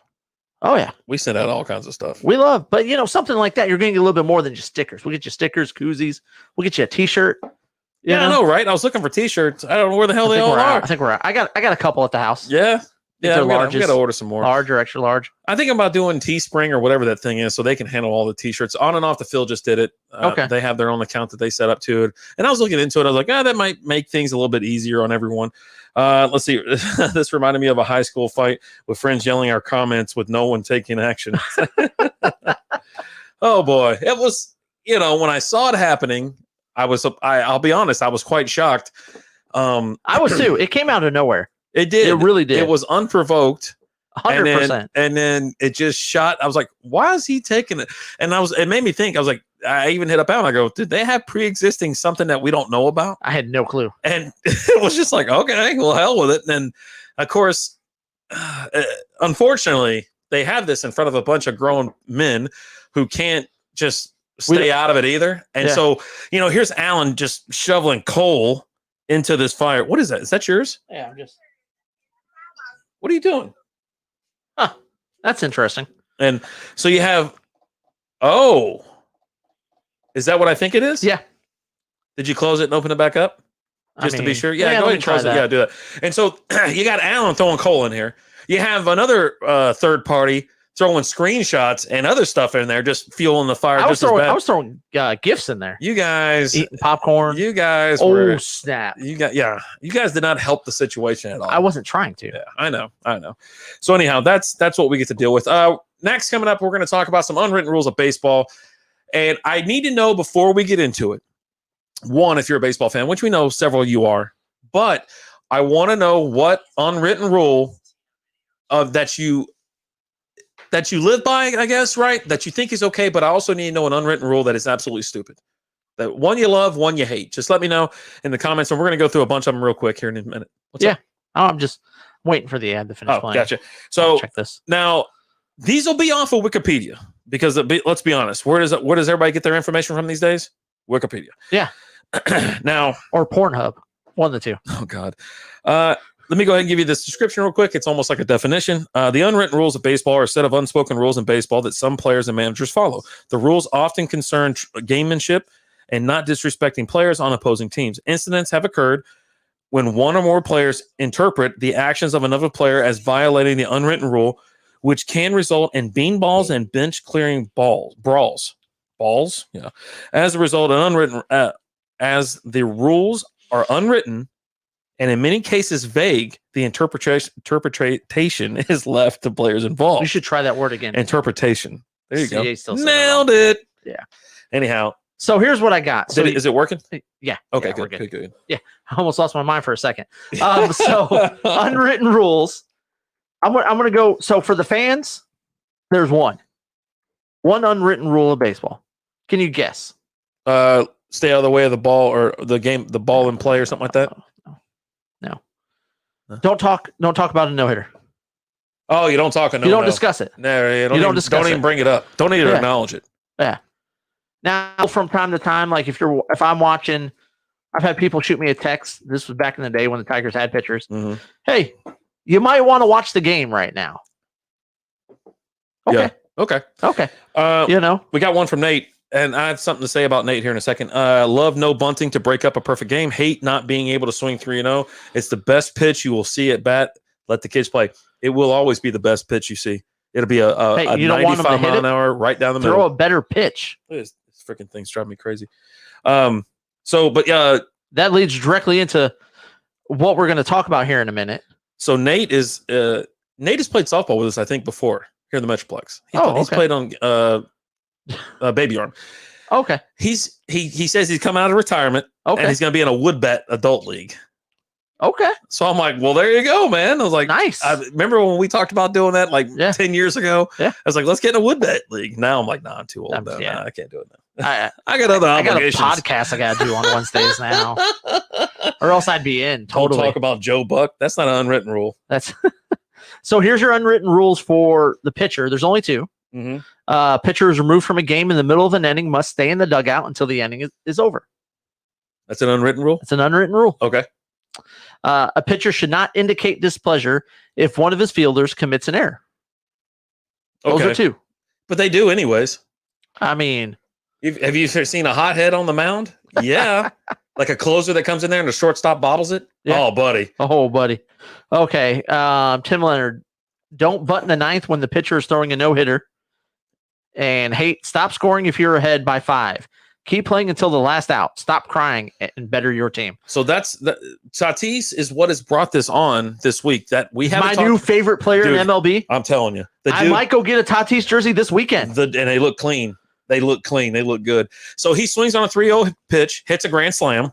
Oh, yeah. We send out all kinds of stuff. We love, but something like that, you're going to get a little bit more than just stickers. We'll get you stickers, koozies. We'll get you a t-shirt. Yeah, I know, right? I was looking for t-shirts. I don't know where the hell they all are. I think we're out. I got a couple at the house. Yeah. Yeah, they're we got to order some more. Large or extra large. I think I'm about doing Teespring or whatever that thing is so they can handle all the t-shirts. On and off the Phil just did it. Okay. They have their own account that they set up to it. And I was looking into it. I was like, that might make things a little bit easier on everyone. Let's see. This reminded me of a high school fight with friends yelling our comments with no one taking action. Oh boy. It was, when I saw it happening, I'll be honest, I was quite shocked. I was too. It came out of nowhere. It did. It really did. It was unprovoked. 100%. And then it just shot. I was like, why is he taking it? And it made me think. I was like, I even hit up out and I go, did they have pre-existing something that we don't know about? I had no clue. And it was just like, okay, well, hell with it. And then, of course, unfortunately, they have this in front of a bunch of grown men who can't just stay out of it either. And so, here's Alan just shoveling coal into this fire. What is that? Is that yours? Yeah, I'm just. What are you doing? Huh. That's interesting. And so you have, is that what I think it is? Yeah. Did you close it and open it back up? Just to be sure? Yeah, go ahead and close it. Yeah, do that. And so you got Alan throwing coal in here. You have another third party throwing screenshots and other stuff in there, just fueling the fire. I was throwing gifts in there. You guys eating popcorn. You guys snap. You guys did not help the situation at all. I wasn't trying to. Yeah, I know. So anyhow, that's what we get to deal with. Next coming up, we're going to talk about some unwritten rules of baseball. And I need to know before we get into it, one, if you're a baseball fan, which we know several of you are, but I want to know what unwritten rule that you live by, I guess, right? That you think is okay, but I also need to know an unwritten rule that is absolutely stupid. That one you love, one you hate. Just let me know in the comments, and we're going to go through a bunch of them real quick here in a minute. What's up? Oh, I'm just waiting for the ad to finish playing. Gotcha. So check this. Now, these will be off of Wikipedia because let's be honest. Where does everybody get their information from these days? Wikipedia. Yeah. Now, or Pornhub. One of the two. Oh God. Let me go ahead and give you this description real quick. It's almost like a definition. The unwritten rules of baseball are a set of unspoken rules in baseball that some players and managers follow. The rules often concern gamemanship and not disrespecting players on opposing teams. Incidents have occurred when one or more players interpret the actions of another player as violating the unwritten rule, which can result in beanballs and bench clearing brawls. Balls? Yeah. As a result, as the rules are unwritten and in many cases vague, the interpretation is left to players involved. You should try that word again. Interpretation. There you CA go. still said Nailed it. Yeah. Anyhow. So here's what I got. So is it working? Yeah. Okay, yeah, good. Yeah. I almost lost my mind for a second. So unwritten rules. I'm going to go. So for the fans, there's one unwritten rule of baseball. Can you guess? Stay out of the way of the ball or the ball in play or something like that. No. Don't talk about a no-hitter. Oh, you don't talk. You don't discuss it. No, you don't even bring it up. Don't even acknowledge it. Yeah. Now, from time to time, like if I'm watching, I've had people shoot me a text. This was back in the day when the Tigers had pitchers. Mm-hmm. Hey, you might want to watch the game right now. Okay. Yeah. Okay. We got one from Nate, and I have something to say about Nate here in a second. Love no bunting to break up a perfect game. Hate not being able to swing 3-0. It's the best pitch you will see at bat. Let the kids play. It will always be the best pitch you see. It'll be a 95 mile an hour right down the middle. Throw a better pitch. This freaking thing's driving me crazy. That leads directly into what we're going to talk about here in a minute. So Nate has played softball with us, I think, before here in the Metroplex. He's played on Baby Arm. Okay. He says he's coming out of retirement. Okay. And he's going to be in a wood bet adult league. Okay. So I'm like, well, there you go, man. I was like, nice. I remember when we talked about doing that 10 years ago? Yeah. I was like, let's get in a wood bet league. Now I'm like, I'm too old. Nah, I can't do it now. I got other obligations. I got a podcast I got to do on Wednesdays now. Or else I'd be in. Totally. Don't talk about Joe Buck. That's not an unwritten rule. That's So here's your unwritten rules for the pitcher. There's only two. Mm-hmm. Pitcher is removed from a game in the middle of an inning, must stay in the dugout until the inning is over. That's an unwritten rule? It's an unwritten rule. Okay. A pitcher should not indicate displeasure if one of his fielders commits an error. Those are two. But they do anyways. I mean, have you seen a hothead on the mound? Yeah. Like a closer that comes in there and the shortstop bottles it? Yeah. Oh, buddy. Okay. Tim Leonard, don't bunt in the ninth when the pitcher is throwing a no-hitter. And stop scoring if you're ahead by 5. Keep playing until the last out. Stop crying and better your team. So Tatis is what has brought this on this week. That we have my new favorite player in MLB. I'm telling you, I might go get a Tatis jersey this weekend. And they look clean. They look clean. They look good. So he swings on a 3-0 pitch, hits a grand slam,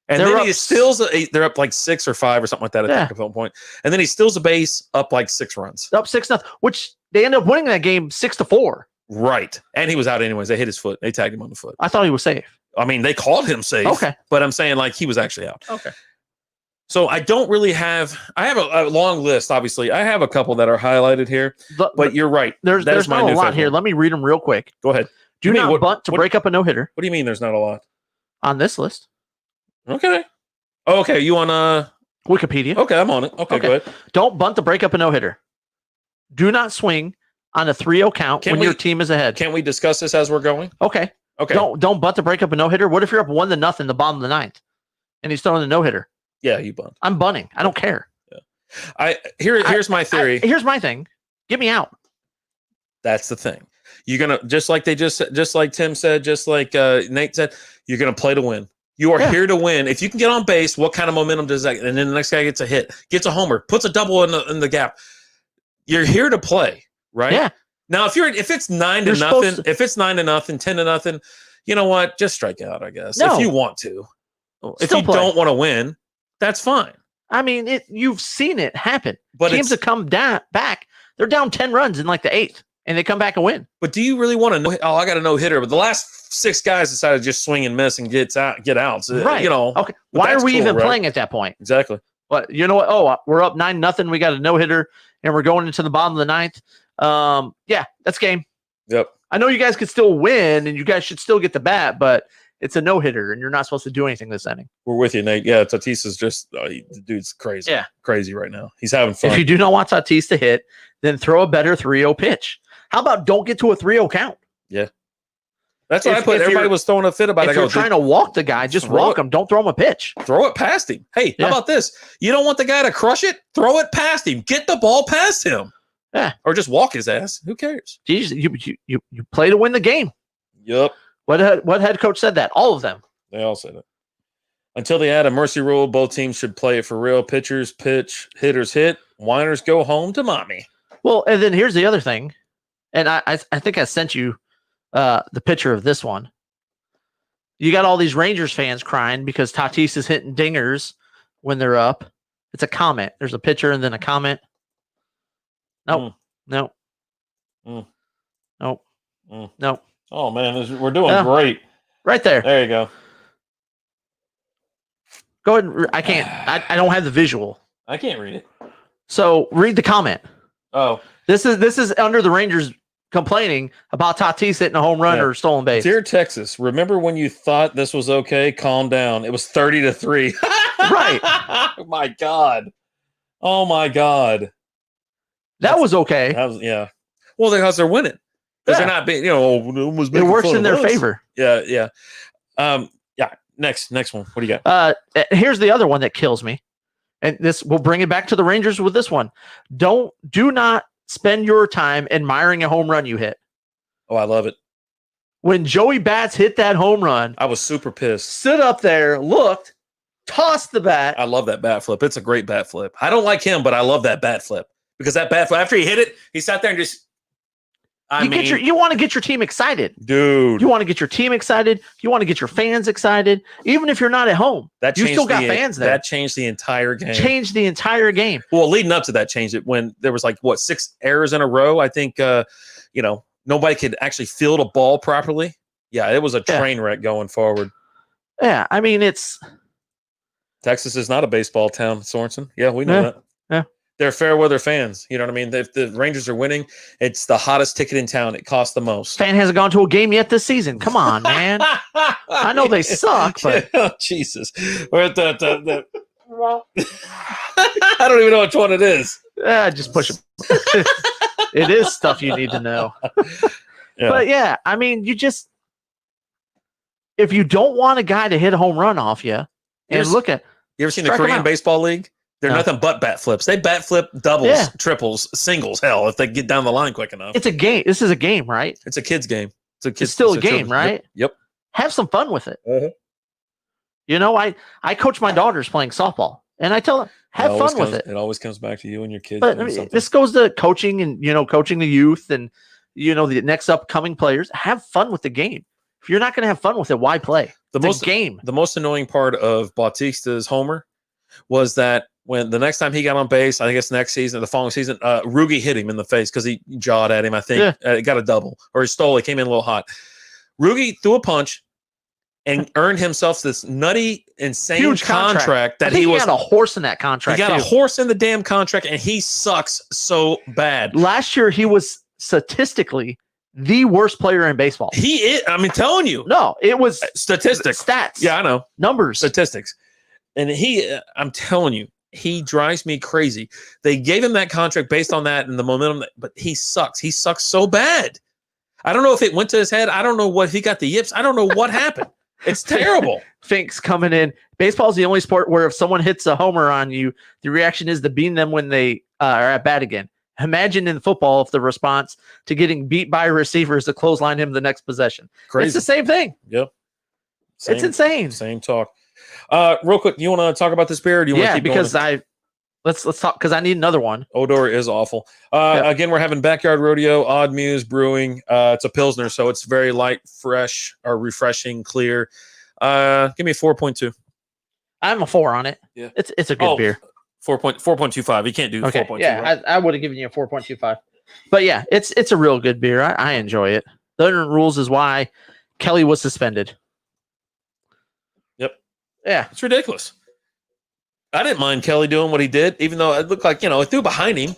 and then he steals. They're up like 6 or 5 or something like that at that point. And then he steals a base up like 6 runs. Up 6-0, which they end up winning that game 6-4. Right. And he was out anyways. They hit his foot. They tagged him on the foot. I thought he was safe. I mean, they called him safe. Okay. But I'm saying he was actually out. Okay. So I don't really have – I have a long list, obviously. I have a couple that are highlighted here. But you're right. There's not a lot here. Let me read them real quick. Go ahead. Do not bunt to break up a no-hitter. What do you mean there's not a lot? On this list. Okay. Oh, okay. You on Wikipedia? Okay, I'm on it. Okay, go ahead. Don't bunt to break up a no-hitter. Do not swing on a 3-0 count when your team is ahead. Can we discuss this as we're going? Okay. Don't bunt to break up a no-hitter. What if you're up 1-0 the bottom of the ninth and he's throwing a no-hitter? Yeah, you bunt. I'm bunting. I don't care. Yeah. Here's my theory. Here's my thing. Get me out. That's the thing. You're gonna just like Tim said, just like Nate said, you're gonna play to win. You are here to win. If you can get on base, what kind of momentum does that? And then the next guy gets a hit, gets a homer, puts a double in the gap. You're here to play. Right. Yeah. Now, if it's 9-0, if it's 9-0, 10-0, you know what? Just strike out, I guess. No. If you want to. If you don't want to win, that's fine. I mean, you've seen it happen. But teams that come back, they're down 10 runs in like the 8th, and they come back and win. But do you really want to know? Oh, I got a no hitter. But the last 6 guys decided to just swing and miss and get out. So, right. Okay. Why are we even playing at that point? Exactly. But you know what? Oh, we're up 9-0. We got a no hitter, and we're going into the bottom of the ninth. That's game. Yep. I know you guys could still win and you guys should still get the bat, but it's a no-hitter and you're not supposed to do anything this inning. We're with you, Nate. Yeah, Tatis is just the dude's crazy. Yeah. Crazy right now. He's having fun. If you do not want Tatis to hit, then throw a better 3-0 pitch. How about don't get to a 3-0 count? Yeah. That's what I put. Everybody was throwing a fit about it. If you're trying to walk the guy, just walk him. Don't throw him a pitch. Throw it past him. Hey, how about this? You don't want the guy to crush it? Throw it past him. Get the ball past him. Yeah. Or just walk his ass. Who cares? Jeez, you play to win the game. Yep. What head coach said that? All of them. They all said it. Until they add a mercy rule, both teams should play it for real. Pitchers pitch, hitters hit, whiners go home to mommy. Well, and then here's the other thing. And I think I sent you the picture of this one. You got all these Rangers fans crying because Tatis is hitting dingers when they're up. It's a comment. There's a picture and then a comment. No. Mm. Oh, man, we're doing great. Right there. There you go. Go ahead. I can't. I don't have the visual. I can't read it. So read the comment. Oh. This is under the Rangers complaining about Tatis hitting a home run or stolen base. Dear Texas, remember when you thought this was okay? Calm down. It was 30-3. Right. Oh my God. Oh my God. That was okay. That was, yeah. Well, because they're winning. Because they're not being, it works in their favor. Yeah. Yeah. Next one. What do you got? Here's the other one that kills me. And this we'll bring it back to the Rangers with this one. Do not spend your time admiring a home run you hit. Oh, I love it. When Joey Bats hit that home run, I was super pissed. Stood up there, looked, tossed the bat. I love that bat flip. It's a great bat flip. I don't like him, but I love that bat flip because that bat flip, after he hit it, he sat there and just. You want to get your team excited, dude. You want to get your team excited. You want to get your fans excited, even if you're not at home. You still got fans there. That changed the entire game. Well, leading up to that, changed it when there was 6 errors in a row. I think nobody could actually field a ball properly. Yeah, it was a train wreck going forward. Yeah, I mean Texas is not a baseball town, Sorensen. Yeah, we know that. Yeah. They're fair weather fans. You know what I mean? If the Rangers are winning, it's the hottest ticket in town. It costs the most. Fan hasn't gone to a game yet this season. Come on, man. I know they suck, but oh, Jesus. We're at the I don't even know which one it is. Just push it. It is stuff you need to know. Yeah. But yeah, I mean, if you don't want a guy to hit a home run off you, you ever seen the Korean baseball league? They're nothing but bat flips. They bat flip doubles, triples, singles. Hell, if they get down the line quick enough. It's a game. This is a game, right? It's a kid's game. It's still a game, right? Yep. Have some fun with it. Uh-huh. I coach my daughters playing softball, and I tell them, have fun with it. It always comes back to you and your kids. But this goes to coaching and, coaching the youth and, the next upcoming players. Have fun with the game. If you're not going to have fun with it, why play? The most annoying part of Bautista's homer was that when the next time he got on base, I guess next season, the following season, Rugi hit him in the face because he jawed at him. I think got a double, or he stole. He came in a little hot. Rugi threw a punch and earned himself this nutty, insane huge contract that he got a horse in that contract. He got a horse in the damn contract, and he sucks so bad. Last year, he was statistically the worst player in baseball. He is. I'm telling you. No, it was statistics, stats. Yeah, I know, numbers, statistics, and I'm telling you. He drives me crazy. They gave him that contract based on that and the momentum, but he sucks. He sucks so bad. I don't know if it went to his head. I don't know what he got the yips. I don't know what happened. It's terrible. Finks coming in. Baseball is the only sport where if someone hits a homer on you, the reaction is to bean them when they are at bat again. Imagine in football if the response to getting beat by a receiver is to clothesline him the next possession. Crazy. It's the same thing. Yep. It's insane. Same talk. Real quick, you want to talk about this beer? Or do you want to keep because going? let's talk because I need another one. Odor is awful. Again, we're having Backyard Rodeo, Odd Muse Brewing. It's a Pilsner, so it's very light, fresh, or refreshing, clear. Give me a 4.2. I'm a 4 on it. Yeah, it's a good beer. 4.25. You can't do 4.2. Yeah, right? I would have given you a 4.25. But yeah, it's a real good beer. I enjoy it. The other rules is why Kelly was suspended. Yeah, it's ridiculous. I didn't mind Kelly doing what he did, even though it looked like, he threw behind him.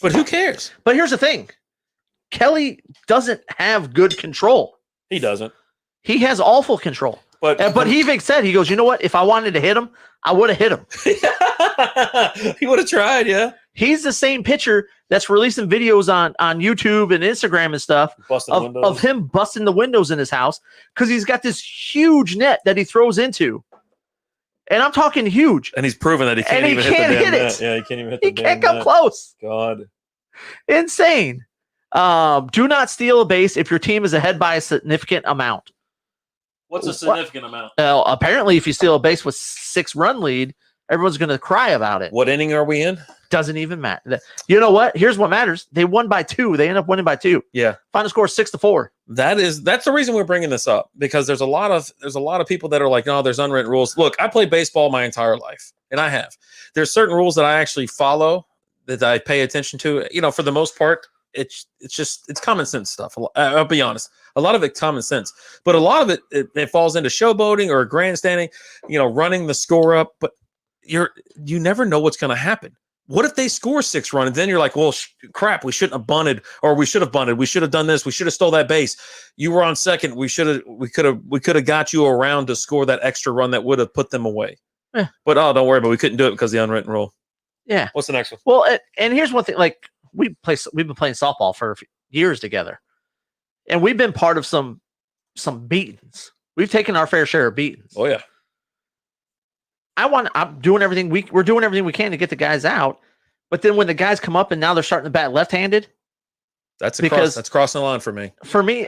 But who cares? But here's the thing. Kelly doesn't have good control. He doesn't. He has awful control. But he even said, he goes, you know what? If I wanted to hit him, I would have hit him. He would have tried, yeah. He's the same pitcher that's releasing videos on YouTube and Instagram and stuff of him busting the windows in his house because he's got this huge net that he throws into. And I'm talking huge. And he's proven that he can't even hit the damn net. Yeah, he can't even hit the damn net. He can't come close. God. Insane. Do not steal a base if your team is ahead by a significant amount. What's a significant amount? Apparently, if you steal a base with 6-run lead, everyone's going to cry about it. What inning are we in? Doesn't even matter. You know what? Here's what matters. They won by 2. They end up winning by 2. Yeah. Final score 6-4. That's the reason we're bringing this up, because there's a lot of people that are like, no, there's unwritten rules. Look, I played baseball my entire life, and I have. There's certain rules that I actually follow, that I pay attention to. You know, for the most part, it's common sense stuff. I'll be honest. A lot of it's common sense, but a lot of it falls into showboating or grandstanding, you know, running the score up, but you never know what's going to happen. What if they score 6 runs? And then you're like, well, crap, we shouldn't have bunted, or we should have bunted. We should have done this. We should have stole that base. You were on second. We could have got you around to score that extra run that would have put them away. Yeah. But don't worry, but we couldn't do it because of the unwritten rule. Yeah. What's the next one? Well, and here's one thing. Like we've been playing softball for years together, and we've been part of some beatings. We've taken our fair share of beatings. Oh yeah. I'm doing everything we're doing everything we can to get the guys out, but then when the guys come up and now they're starting to bat left-handed, that's crossing the line for me. For me,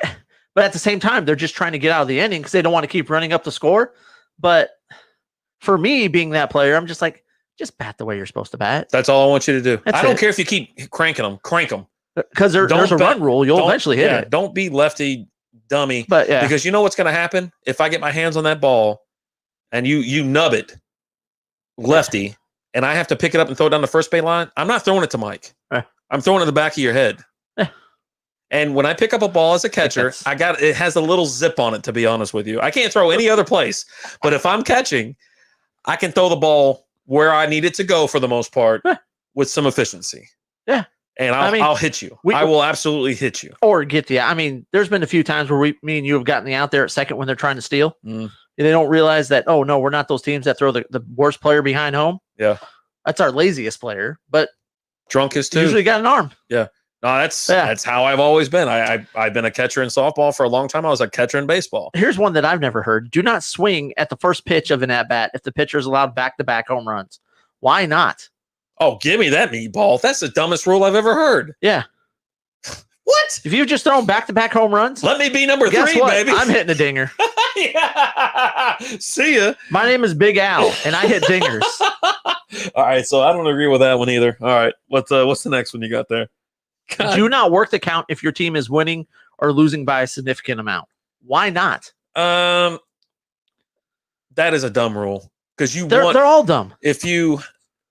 but at the same time, they're just trying to get out of the inning because they don't want to keep running up the score. But for me, being that player, I'm just like, just bat the way you're supposed to bat. That's all I want you to do. That's I don't it. care if you keep cranking them, crank them. Because there's a run rule. You'll eventually hit it. Don't be lefty dummy. But yeah, because you know what's going to happen if I get my hands on that ball and you nub it lefty and I have to pick it up and throw it down the first base line. I'm not throwing it to Mike. I'm throwing it in the back of your head. And when I pick up a ball as a catcher, it has a little zip on it, to be honest with you. I can't throw any other place. But if I'm catching, I can throw the ball where I need it to go for the most part with some efficiency. Yeah. And I'll hit you. I will absolutely hit you. Or get the, I mean, there's been a few times where me and you have gotten the out there at second when they're trying to steal. Mm. They don't realize that, oh, no, we're not those teams that throw the worst player behind home. Yeah. That's our laziest player, but drunkest too. Usually got an arm. Yeah. No, that's how I've always been. I've been a catcher in softball for a long time. I was a catcher in baseball. Here's one that I've never heard. Do not swing at the first pitch of an at-bat if the pitcher is allowed back-to-back home runs. Why not? Oh, give me that meatball. That's the dumbest rule I've ever heard. Yeah. What? If you just throw back-to-back home runs? Let me be number 3, baby. I'm hitting a dinger. Yeah. See ya. My name is Big Al, and I hit dingers. All right, so I don't agree with that one either. All right, what's the next one you got there? God. Do not work the count if your team is winning or losing by a significant amount. Why not? That is a dumb rule because they're all dumb. If you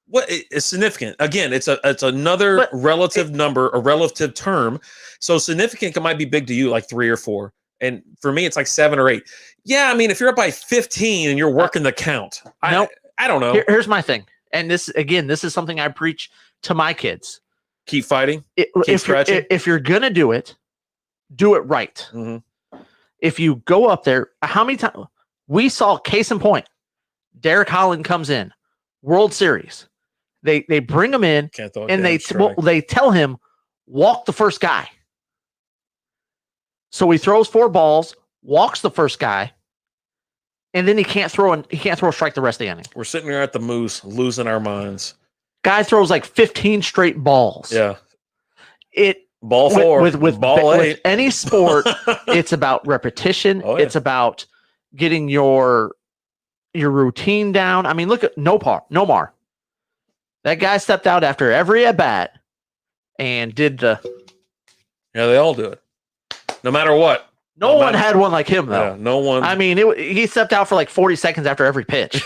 what is significant? Again, it's another relative number, a relative term. So significant might be big to you, like 3 or 4, and for me, it's like 7 or 8. Yeah, I mean, if you're up by 15 and you're working the count, I don't know. Here's my thing, and this is something I preach to my kids. Keep fighting. Keep scratching. If you're gonna do it right. Mm-hmm. If you go up there, how many times we saw? Case in point, Derek Holland comes in, World Series. They bring him in, and they tell him walk the first guy. So he throws 4 balls, walks the first guy, and then he can't throw a strike the rest of the inning. We're sitting here at the Moose, losing our minds. Guy throws like 15 straight balls. Yeah. Ball 4 with ball 8. With any sport, it's about repetition. Oh, yeah. It's about getting your routine down. I mean, look at Nomar. That guy stepped out after every at bat and did the. Yeah, they all do it. No matter what. No one had one like him though. Yeah, no one. I mean, he stepped out for like 40 seconds after every pitch.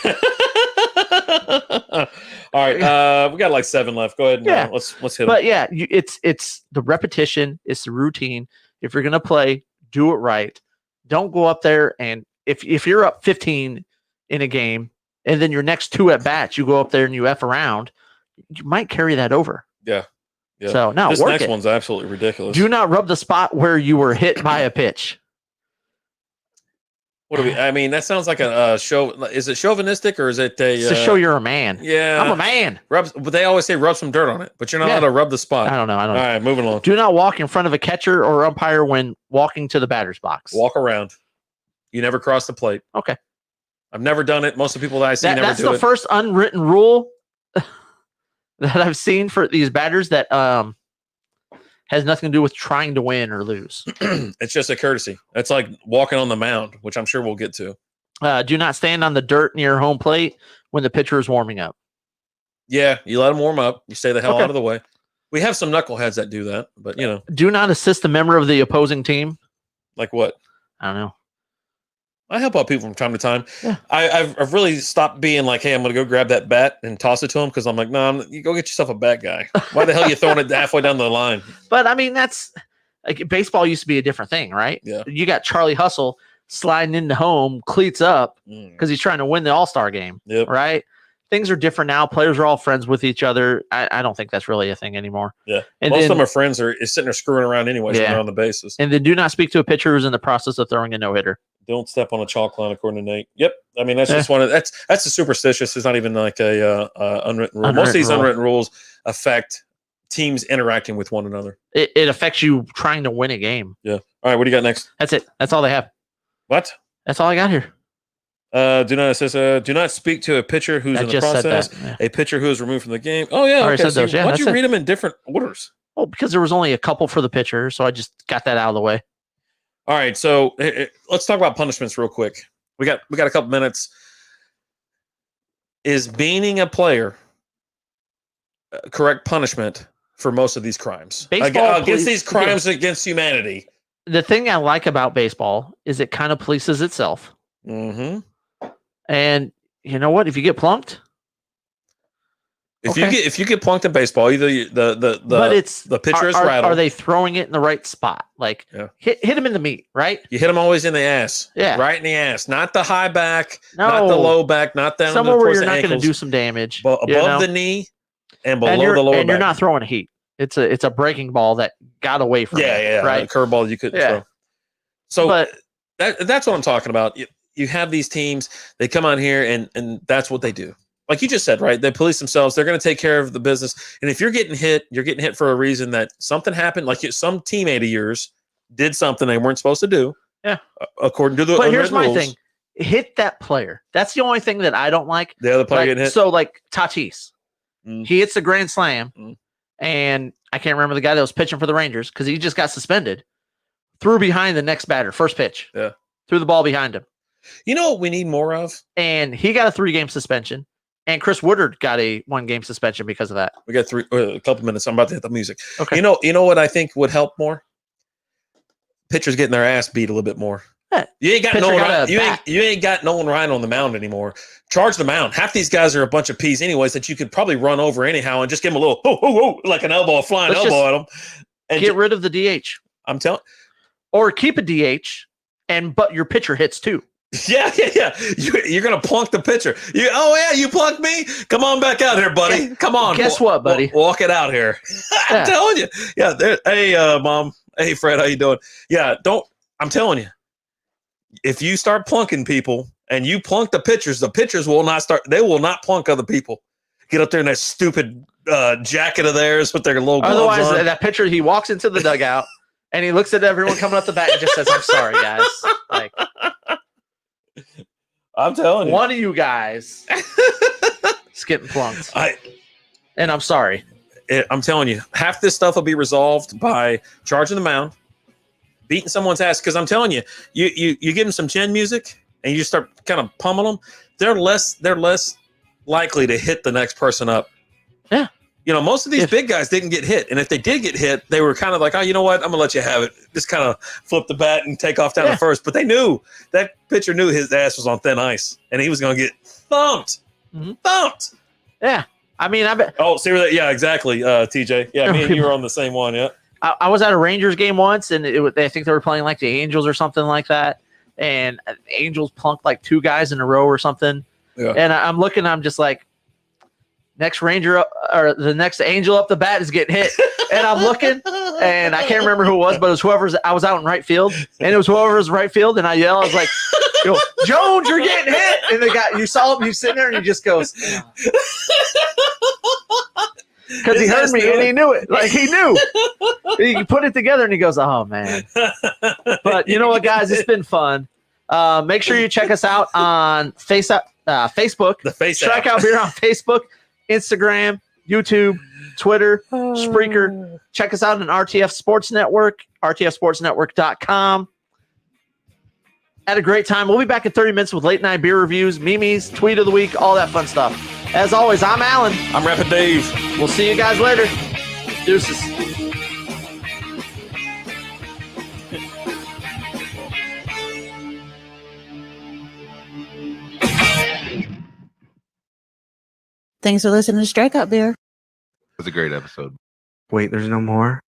All right, we got like 7 left. Go ahead. And, let's hit it. But yeah, it's the repetition. It's the routine. If you're gonna play, do it right. Don't go up there and if you're up 15 in a game and then your next 2 at bats, you go up there and you F around, you might carry that over. Yeah. So now this next one's absolutely ridiculous. Do not rub the spot where you were hit by a pitch. What do we? I mean, that sounds like a show. Is it chauvinistic or is it a? It's to show you're a man. Yeah, I'm a man. But they always say rub some dirt on it, but you're not allowed to rub the spot. I don't know. All right, moving along. Do not walk in front of a catcher or umpire when walking to the batter's box. Walk around. You never cross the plate. Okay. I've never done it. Most of the people that I see never do it. That's the first unwritten rule that I've seen for these batters that has nothing to do with trying to win or lose. It's just a courtesy. It's like walking on the mound, which I'm sure we'll get to. Do not stand on the dirt near home plate when the pitcher is warming up. Yeah, you let them warm up. You stay the hell out of the way. We have some knuckleheads that do that, but you know. Do not assist a member of the opposing team. Like what? I don't know. I help out people from time to time. Yeah. I've really stopped being like, hey, I'm going to go grab that bat and toss it to him because I'm like, no, you go get yourself a bat guy. Why the hell are you throwing it halfway down the line? But I mean, that's like baseball used to be a different thing, right? Yeah. You got Charlie Hustle sliding into home, cleats up because he's trying to win the All-Star game, right? Things are different now. Players are all friends with each other. I don't think that's really a thing anymore. Yeah. And most of them are friends or is sitting there screwing around anyway when they're on the bases. And then do not speak to a pitcher who's in the process of throwing a no-hitter. Don't step on a chalk line, according to Nate. Yep. I mean, that's just one of that's a superstitious. It's not even like a unwritten rule. Most of these unwritten rules affect teams interacting with one another. It affects you trying to win a game. Yeah. All right. What do you got next? That's it. That's all they have. What? That's all I got here. Do not speak to a pitcher who's in the process. A pitcher who is removed from the game. Oh yeah. Okay. So why'd you read them in different orders? Well, because there was only a couple for the pitcher, so I just got that out of the way. All right, so let's talk about punishments real quick. We got a couple minutes. Is beaning a player correct punishment for most of these crimes? Against these crimes against humanity. The thing I like about baseball is it kind of polices itself. Mm-hmm. And you know what? If you get plunked, if you get plunked in baseball, either the pitcher is rattled. Are they throwing it in the right spot? Like hit him in the meat, right? You hit him always in the ass. Yeah, right in the ass, not the high back, not the low back, not down somewhere where you're not going to do some damage, above the knee and below the lower back. And you're not throwing a heat. It's a breaking ball that got away from it, right? A curveball you couldn't throw. So that's what I'm talking about. You have these teams, they come on here and that's what they do. Like you just said, right? They police themselves. They're going to take care of the business. And if you're getting hit for a reason that something happened, like some teammate of yours did something they weren't supposed to do. Yeah. According to the But here's my rules. thing. Hit that player. That's the only thing that I don't like. The other player getting hit? So like Tatis. He hits the grand slam. And I can't remember the guy that was pitching for the Rangers because he just got suspended. Threw behind the next batter, first pitch. Yeah. Threw the ball behind him. You know what we need more of? And he got a 3-game suspension. And Chris Woodard got a 1-game suspension because of that. We got a couple minutes. I'm about to hit the music. Okay. You know what I think would help more? Pitchers getting their ass beat a little bit more. You ain't got you ain't got Nolan Ryan on the mound anymore. Charge the mound. Half these guys are a bunch of peas anyways that you could probably run over anyhow and just give them a little like an elbow, a flying elbow at them. And get rid of the DH. I'm telling. Or keep a DH, but your pitcher hits too. Yeah. You're gonna plunk the pitcher. You plunked me. Come on back out here, buddy. Come on. Guess what, buddy? Walk it out here. I'm telling you. Yeah. Hey, mom. Hey, Fred. How you doing? Yeah. I'm telling you. If you start plunking people and you plunk the pitchers will not start. They will not plunk other people. Get up there in that stupid jacket of theirs with their little gloves on. Otherwise, that pitcher, he walks into the dugout and he looks at everyone coming up the bat and just says, "I'm sorry, guys." Like. I'm telling you. One of you guys is getting plunked. And I'm sorry. I'm telling you, half this stuff will be resolved by charging the mound, beating someone's ass. Because I'm telling you, you give them some chin music and you start kind of pummeling them, they're less likely to hit the next person up. Yeah. You know, most of these big guys didn't get hit. And if they did get hit, they were kind of like, oh, you know what? I'm going to let you have it. Just kind of flip the bat and take off down to first. But they knew, that pitcher knew his ass was on thin ice. And he was going to get thumped. Mm-hmm. Thumped. Yeah. I mean, I bet. Oh, see that? Yeah, exactly, TJ. Yeah, me and you were on the same one, yeah. I was at a Rangers game once, and I think they were playing like the Angels or something like that. And the Angels plunked like 2 guys in a row or something. Yeah. And I'm looking, I'm just like, next Ranger or the next Angel up the bat is getting hit. And I'm looking, and I can't remember who it was, but it was I was out in right field, and it was whoever's right field, and I yell, I was like, Go, Jones, you're getting hit. And the guy, you saw him, he's sitting there and he just goes, because he heard me and he knew it. Like, he knew. He put it together and he goes, oh, man. But you know what, guys? It's been fun. Make sure you check us out on Facebook. The face app. Strikeout Beer on Facebook, Instagram, YouTube, Twitter, Spreaker. Check us out on RTF Sports Network, rtfsportsnetwork.com. Had a great time. We'll be back in 30 minutes with late night beer reviews, Mimi's, tweet of the week, all that fun stuff. As always, I'm Alan. I'm Rapid Dave. We'll see you guys later. Deuces. Thanks for listening to Strikeout Beer. It was a great episode. Wait, there's no more?